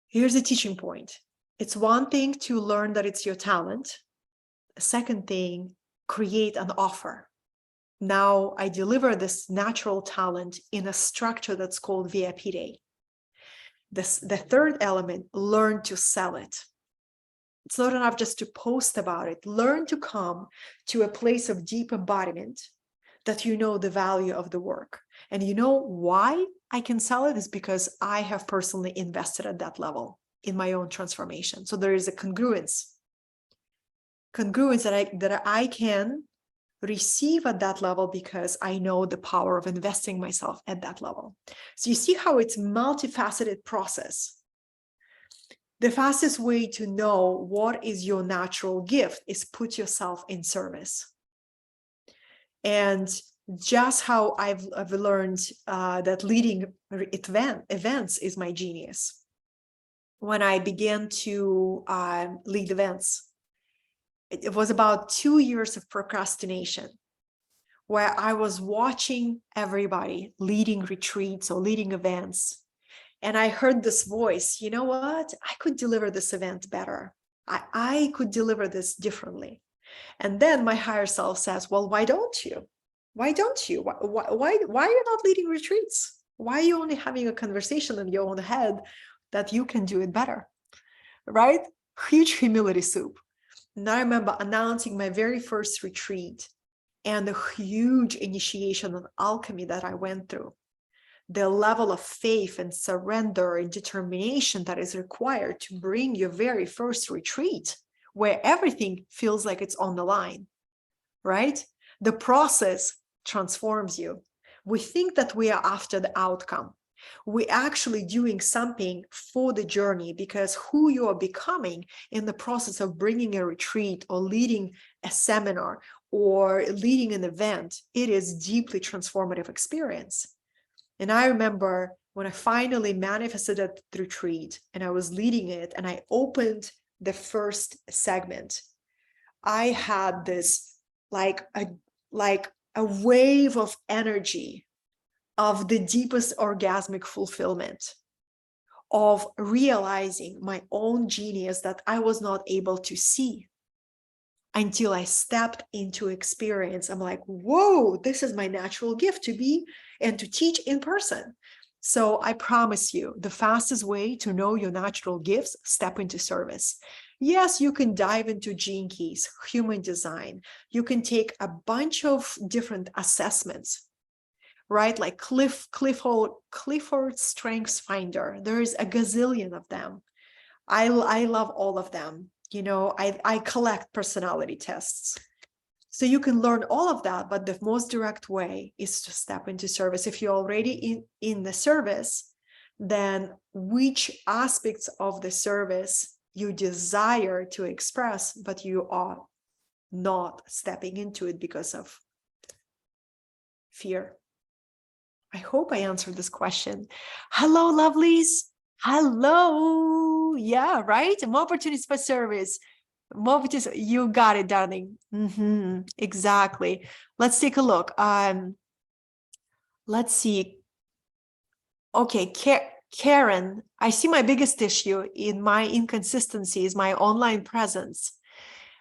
Here's a teaching point. It's one thing to learn that it's your talent. The second thing, create an offer. Now I deliver this natural talent in a structure that's called VIP Day. The third element, learn to sell it. It's not enough just to post about it. Learn to come to a place of deep embodiment that you know the value of the work. And you know why I can sell it is because I have personally invested at that level in my own transformation. So there is a congruence that I can receive at that level because I know the power of investing myself at that level. So you see how it's multifaceted process. The fastest way to know what is your natural gift is put yourself in service. And just how I've learned that leading events is my genius. When I began to lead events, it was about 2 years of procrastination where I was watching everybody leading retreats or leading events. And I heard this voice, you know what? I could deliver this event better. I could deliver this differently. And then my higher self says, well, why don't you? Why don't you? Why are you not leading retreats? Why are you only having a conversation in your own head that you can do it better? Right? Huge humility soup. And I remember announcing my very first retreat and the huge initiation of alchemy that I went through. The level of faith and surrender and determination that is required to bring your very first retreat where everything feels like it's on the line, right? The process transforms you. We think that we are after the outcome. We're actually doing something for the journey because who you are becoming in the process of bringing a retreat or leading a seminar or leading an event, it is deeply transformative experience. And I remember when I finally manifested that retreat and I was leading it and I opened the first segment, I had this like a wave of energy of the deepest orgasmic fulfillment of realizing my own genius that I was not able to see until I stepped into experience. I'm like, whoa, this is my natural gift to be and to teach in person. So I promise you, the fastest way to know your natural gifts, step into service. Yes, you can dive into Gene Keys, human design. You can take a bunch of different assessments, right? Like Clifford Strengths Finder. There is a gazillion of them. I love all of them. I collect personality tests. So you can learn all of that, but the most direct way is to step into service. If you're already in the service, then which aspects of the service you desire to express, but you are not stepping into it because of Fear. I hope I answered this question. Hello, lovelies. Hello. Yeah, right? More opportunities for service. More opportunities. You got it, darling. Exactly. Let's take a look. Let's see. Okay, Karen, I see my biggest issue in my inconsistency is my online presence.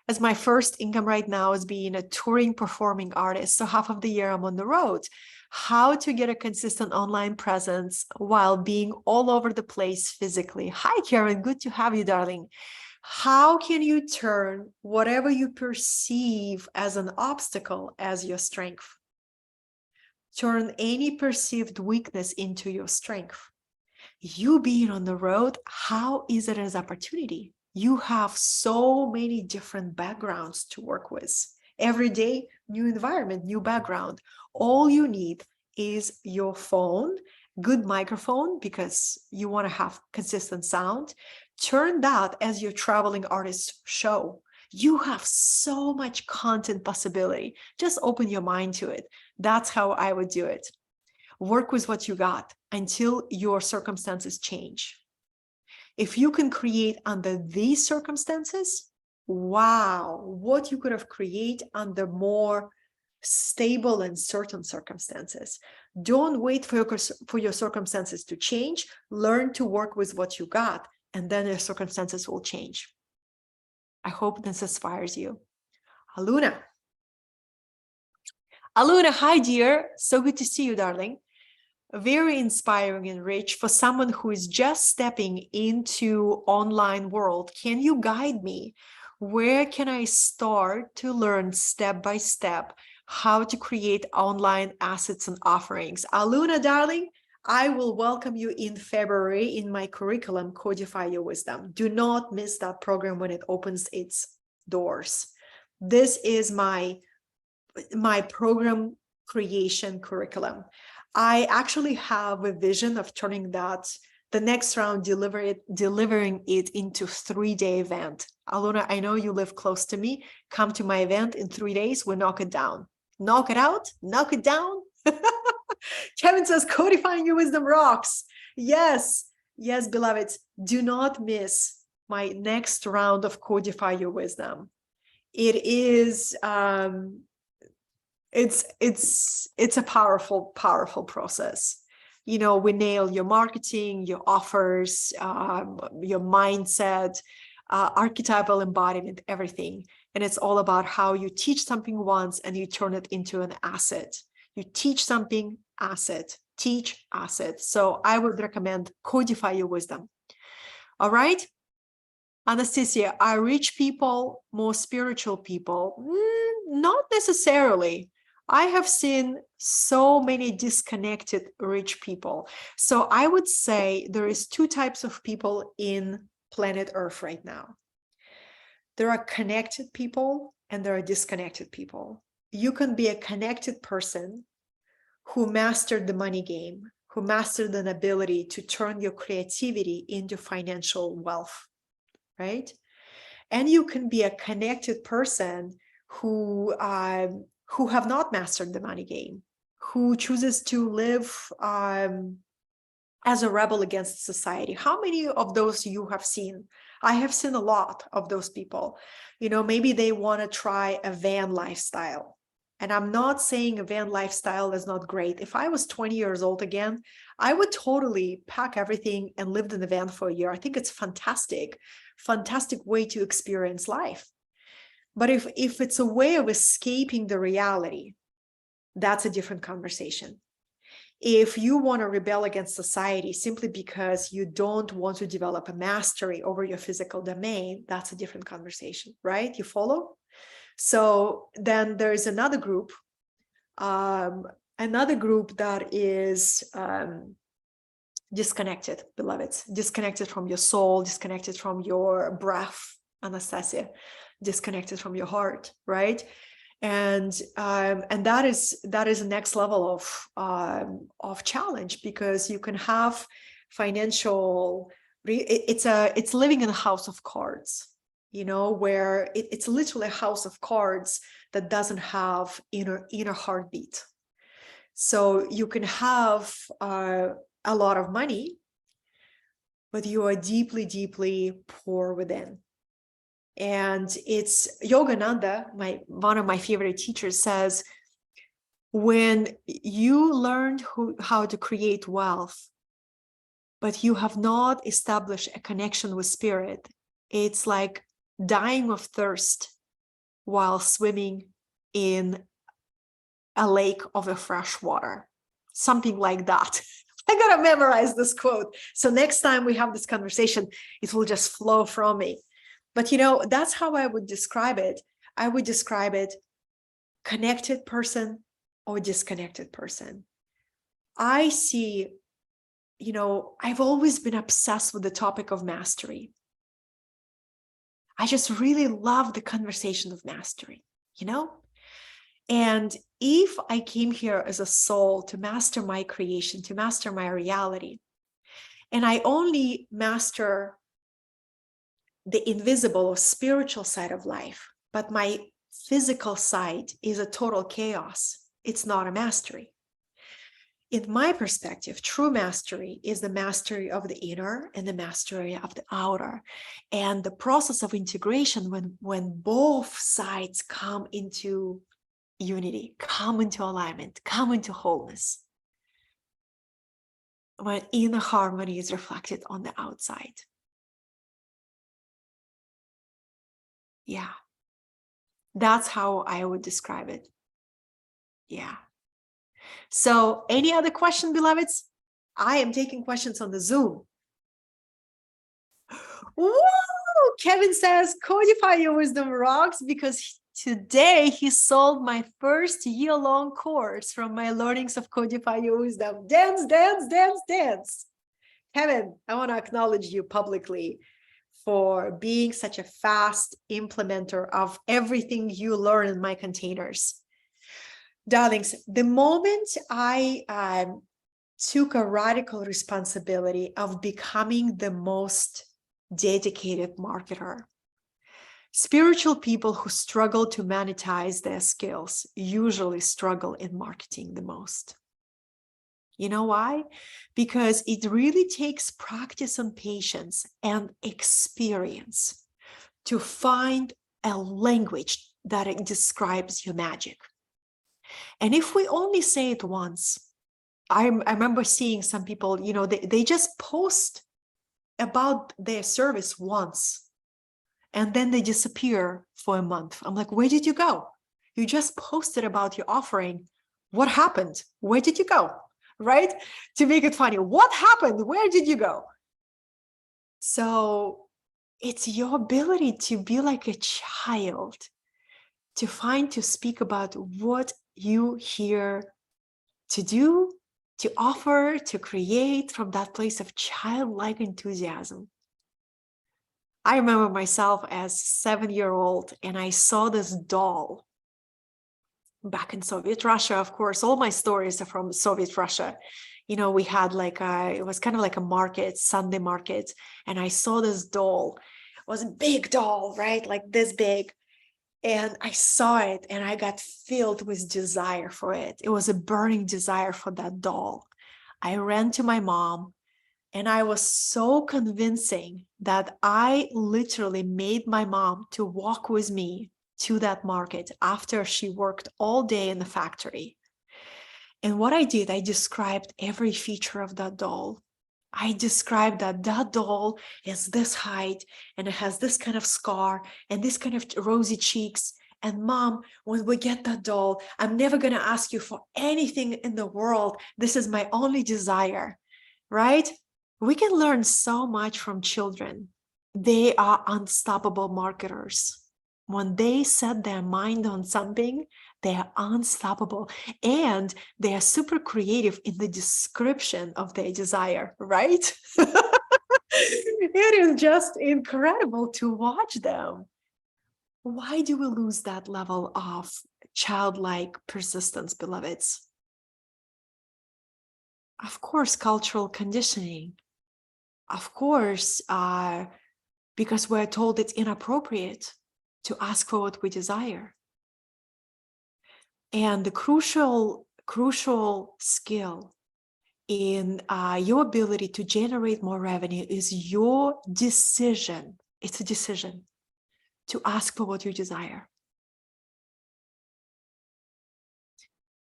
As my first income right now is being a touring performing artist. So half of the year I'm on the road. How to get a consistent online presence while being all over the place physically. Hi, Karen. Good to have you, darling. How can you turn whatever you perceive as an obstacle as your strength? Turn any perceived weakness into your strength. You being on the road, how is it as opportunity? You have so many different backgrounds to work with. Every day, new environment, new background. All you need is your phone, good microphone, because you want to have consistent sound. Turn that as your traveling artist show. You have so much content possibility. Just open your mind to it. That's how I would do it. Work with what you got until your circumstances change. If you can create under these circumstances, wow, what you could have created under more stable and certain circumstances. Don't wait for your circumstances to change. Learn to work with what you got, and then your circumstances will change. I hope this inspires you. Aluna. Aluna, hi, dear. So good to see you, darling. Very inspiring and rich for someone who is just stepping into online world. Can you guide me? Where can I start to learn step by step how to create online assets and offerings? Aluna, darling, I will welcome you in February in my curriculum, Codify Your Wisdom. Do not miss that program when it opens its doors. This is my program creation curriculum. I actually have a vision of turning that, the next round, delivering it into 3-day event. Aluna, I know you live close to me. Come to my event in 3 days. We'll knock it down. Knock it out, knock it down. Kevin says, codifying your wisdom rocks. Yes, yes, beloveds, do not miss my next round of Codify Your Wisdom. It is, it's a powerful process. We nail your marketing, your offers, your mindset, archetypal embodiment, everything. And it's all about how you teach something once and you turn it into an asset. You teach something, asset, teach, asset. So I would recommend Codify Your Wisdom. All right. Anastasia, are rich people more spiritual people? Not necessarily. I have seen so many disconnected rich people. So I would say there is 2 types of people in planet Earth right now. There are connected people and there are disconnected people. You can be a connected person who mastered the money game, who mastered an ability to turn your creativity into financial wealth, right? And you can be a connected person who have not mastered the money game, who chooses to live as a rebel against society. How many of those you have seen? I have seen a lot of those people. Maybe they want to try a van lifestyle. And I'm not saying a van lifestyle is not great. If I was 20 years old again, I would totally pack everything and live in the van for a year. I think it's fantastic way to experience life. But if it's a way of escaping the reality, that's a different conversation. If you want to rebel against society simply because you don't want to develop a mastery over your physical domain, that's a different conversation, right? You follow? So then there's another group that is disconnected, beloveds, disconnected from your soul, disconnected from your breath, Anastasia, disconnected from your heart, right? And that is a next level of challenge, because you can have financial, it's living in a house of cards, where it's literally a house of cards that doesn't have inner heartbeat. So you can have a lot of money, but you are deeply, deeply poor within. And it's Yogananda, one of my favorite teachers, says, when you learned how to create wealth, but you have not established a connection with spirit, it's like dying of thirst while swimming in a lake of a fresh water, something like that. I gotta memorize this quote. So next time we have this conversation, it will just flow from me. But that's how I would describe it. I would describe it connected person or disconnected person. I see, I've always been obsessed with the topic of mastery. I just really love the conversation of mastery, And if I came here as a soul to master my creation, to master my reality, and I only master the invisible or spiritual side of life, but my physical side is a total chaos, it's not a mastery. In my perspective, true mastery is the mastery of the inner and the mastery of the outer. And the process of integration, when both sides come into unity, come into alignment, come into wholeness, when inner harmony is reflected on the outside. Yeah, that's how I would describe it. Yeah. So any other question, beloveds? I am taking questions on the Zoom. Woo! Kevin says, codify your wisdom rocks, because today he sold my first year-long course from my learnings of codify your wisdom. Dance, dance, dance, dance. Kevin, I want to acknowledge you publicly for being such a fast implementer of everything you learn in my containers. Darlings, the moment I took a radical responsibility of becoming the most dedicated marketer, spiritual people who struggle to monetize their skills usually struggle in marketing the most. You know why? Because it really takes practice and patience and experience to find a language that it describes your magic. And if we only say it once, I remember seeing some people, they just post about their service once and then they disappear for a month. I'm like, where did you go? You just posted about your offering. What happened? Where did you go? Right? To make it funny, what happened? Where did you go? So it's your ability to be like a child, to speak about what you here to do, to offer, to create from that place of childlike enthusiasm. I remember myself as a 7-year-old, and I saw this doll back in Soviet Russia. Of course, all my stories are from Soviet Russia. We had it was kind of like a market, Sunday market, and I saw this doll. It was a big doll, right? Like this big. And I saw it and I got filled with desire for it. It was a burning desire for that doll. I ran to my mom and I was so convincing that I literally made my mom to walk with me to that market after she worked all day in the factory. And what I did, I described every feature of that doll. I described that doll is this height and it has this kind of scar and this kind of rosy cheeks. And mom, when we get that doll, I'm never going to ask you for anything in the world. This is my only desire, right? We can learn so much from children. They are unstoppable marketers. When they set their mind on something, they are unstoppable, and they are super creative in the description of their desire, right? It is just incredible to watch them. Why do we lose that level of childlike persistence, beloveds? Of course, cultural conditioning. Of course, because we're told it's inappropriate to ask for what we desire. And the crucial crucial skill in your ability to generate more revenue is your decision. It's a decision to ask for what you desire.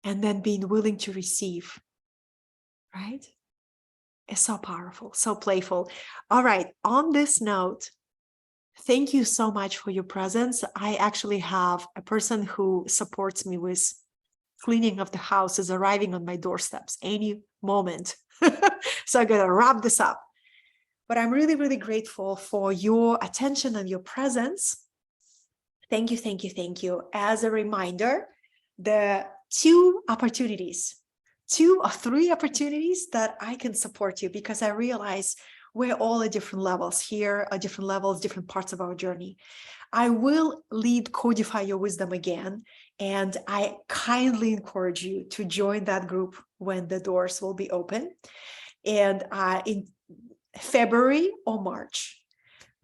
And then being willing to receive, right? It's so powerful, so playful. All right, on this note, thank you so much for your presence. I actually have a person who supports me with cleaning of the house is arriving on my doorsteps any moment. So I'm going to wrap this up. But I'm really, really grateful for your attention and your presence. Thank you, thank you, thank you. As a reminder, the 2 or 3 opportunities that I can support you, because I realize we're all at different levels here, at different levels, different parts of our journey. I will lead Codify Your Wisdom again, and I kindly encourage you to join that group when the doors will be open. And in February or March.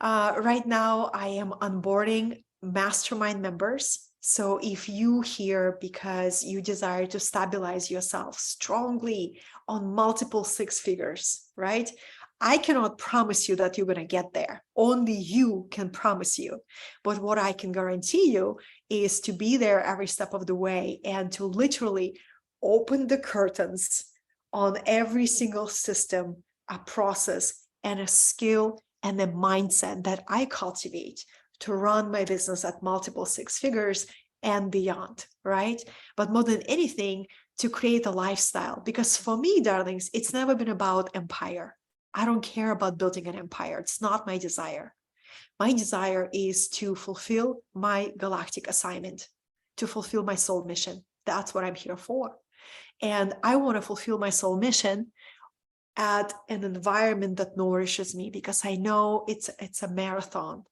Right now, I am onboarding mastermind members. So if you here because you desire to stabilize yourself strongly on multiple 6 figures, right? I cannot promise you that you're going to get there. Only you can promise you. But what I can guarantee you is to be there every step of the way and to literally open the curtains on every single system, a process, and a skill and a mindset that I cultivate to run my business at multiple 6 figures and beyond, right? But more than anything, to create a lifestyle. Because for me, darlings, it's never been about empire. I don't care about building an empire. It's not my desire. My desire is to fulfill my galactic assignment, to fulfill my soul mission. That's what I'm here for. And I want to fulfill my soul mission at an environment that nourishes me, because I know it's a marathon.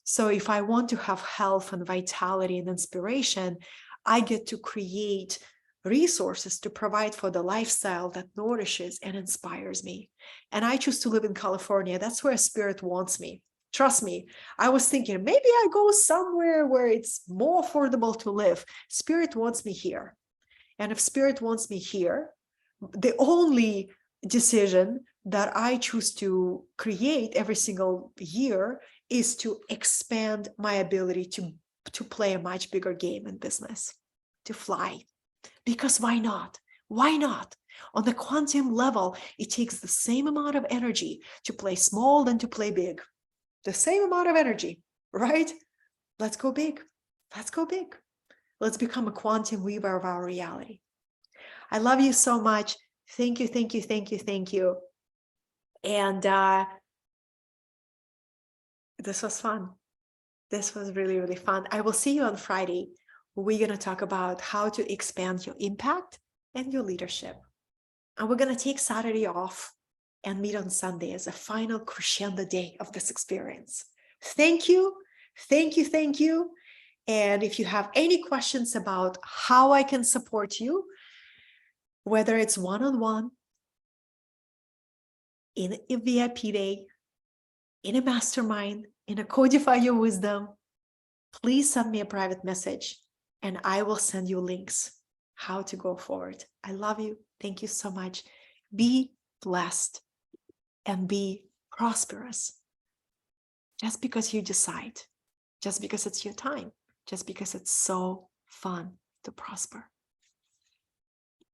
So if I want to have health and vitality and inspiration, I get to create resources to provide for the lifestyle that nourishes and inspires me. And I choose to live in California. That's where Spirit wants me. Trust me, I was thinking maybe I go somewhere where it's more affordable to live. Spirit wants me here. And if Spirit wants me here, the only decision that I choose to create every single year is to expand my ability to play a much bigger game in business, to fly. Because why not? Why not? On the quantum level, it takes the same amount of energy to play small than to play big. The same amount of energy, right? Let's go big. Let's go big. Let's become a quantum weaver of our reality. I love you so much. Thank you, thank you, thank you, thank you. And this was fun. This was really, really fun. I will see you on Friday. We're going to talk about how to expand your impact and your leadership. And we're going to take Saturday off and meet on Sunday as a final crescendo day of this experience. Thank you. Thank you. Thank you. And if you have any questions about how I can support you, whether it's one-on-one, in a VIP day, in a mastermind, in a Codify Your Wisdom, please send me a private message and I will send you links how to go forward. I love you. Thank you so much. Be blessed and be prosperous. Just because you decide, just because it's your time, just because it's so fun to prosper.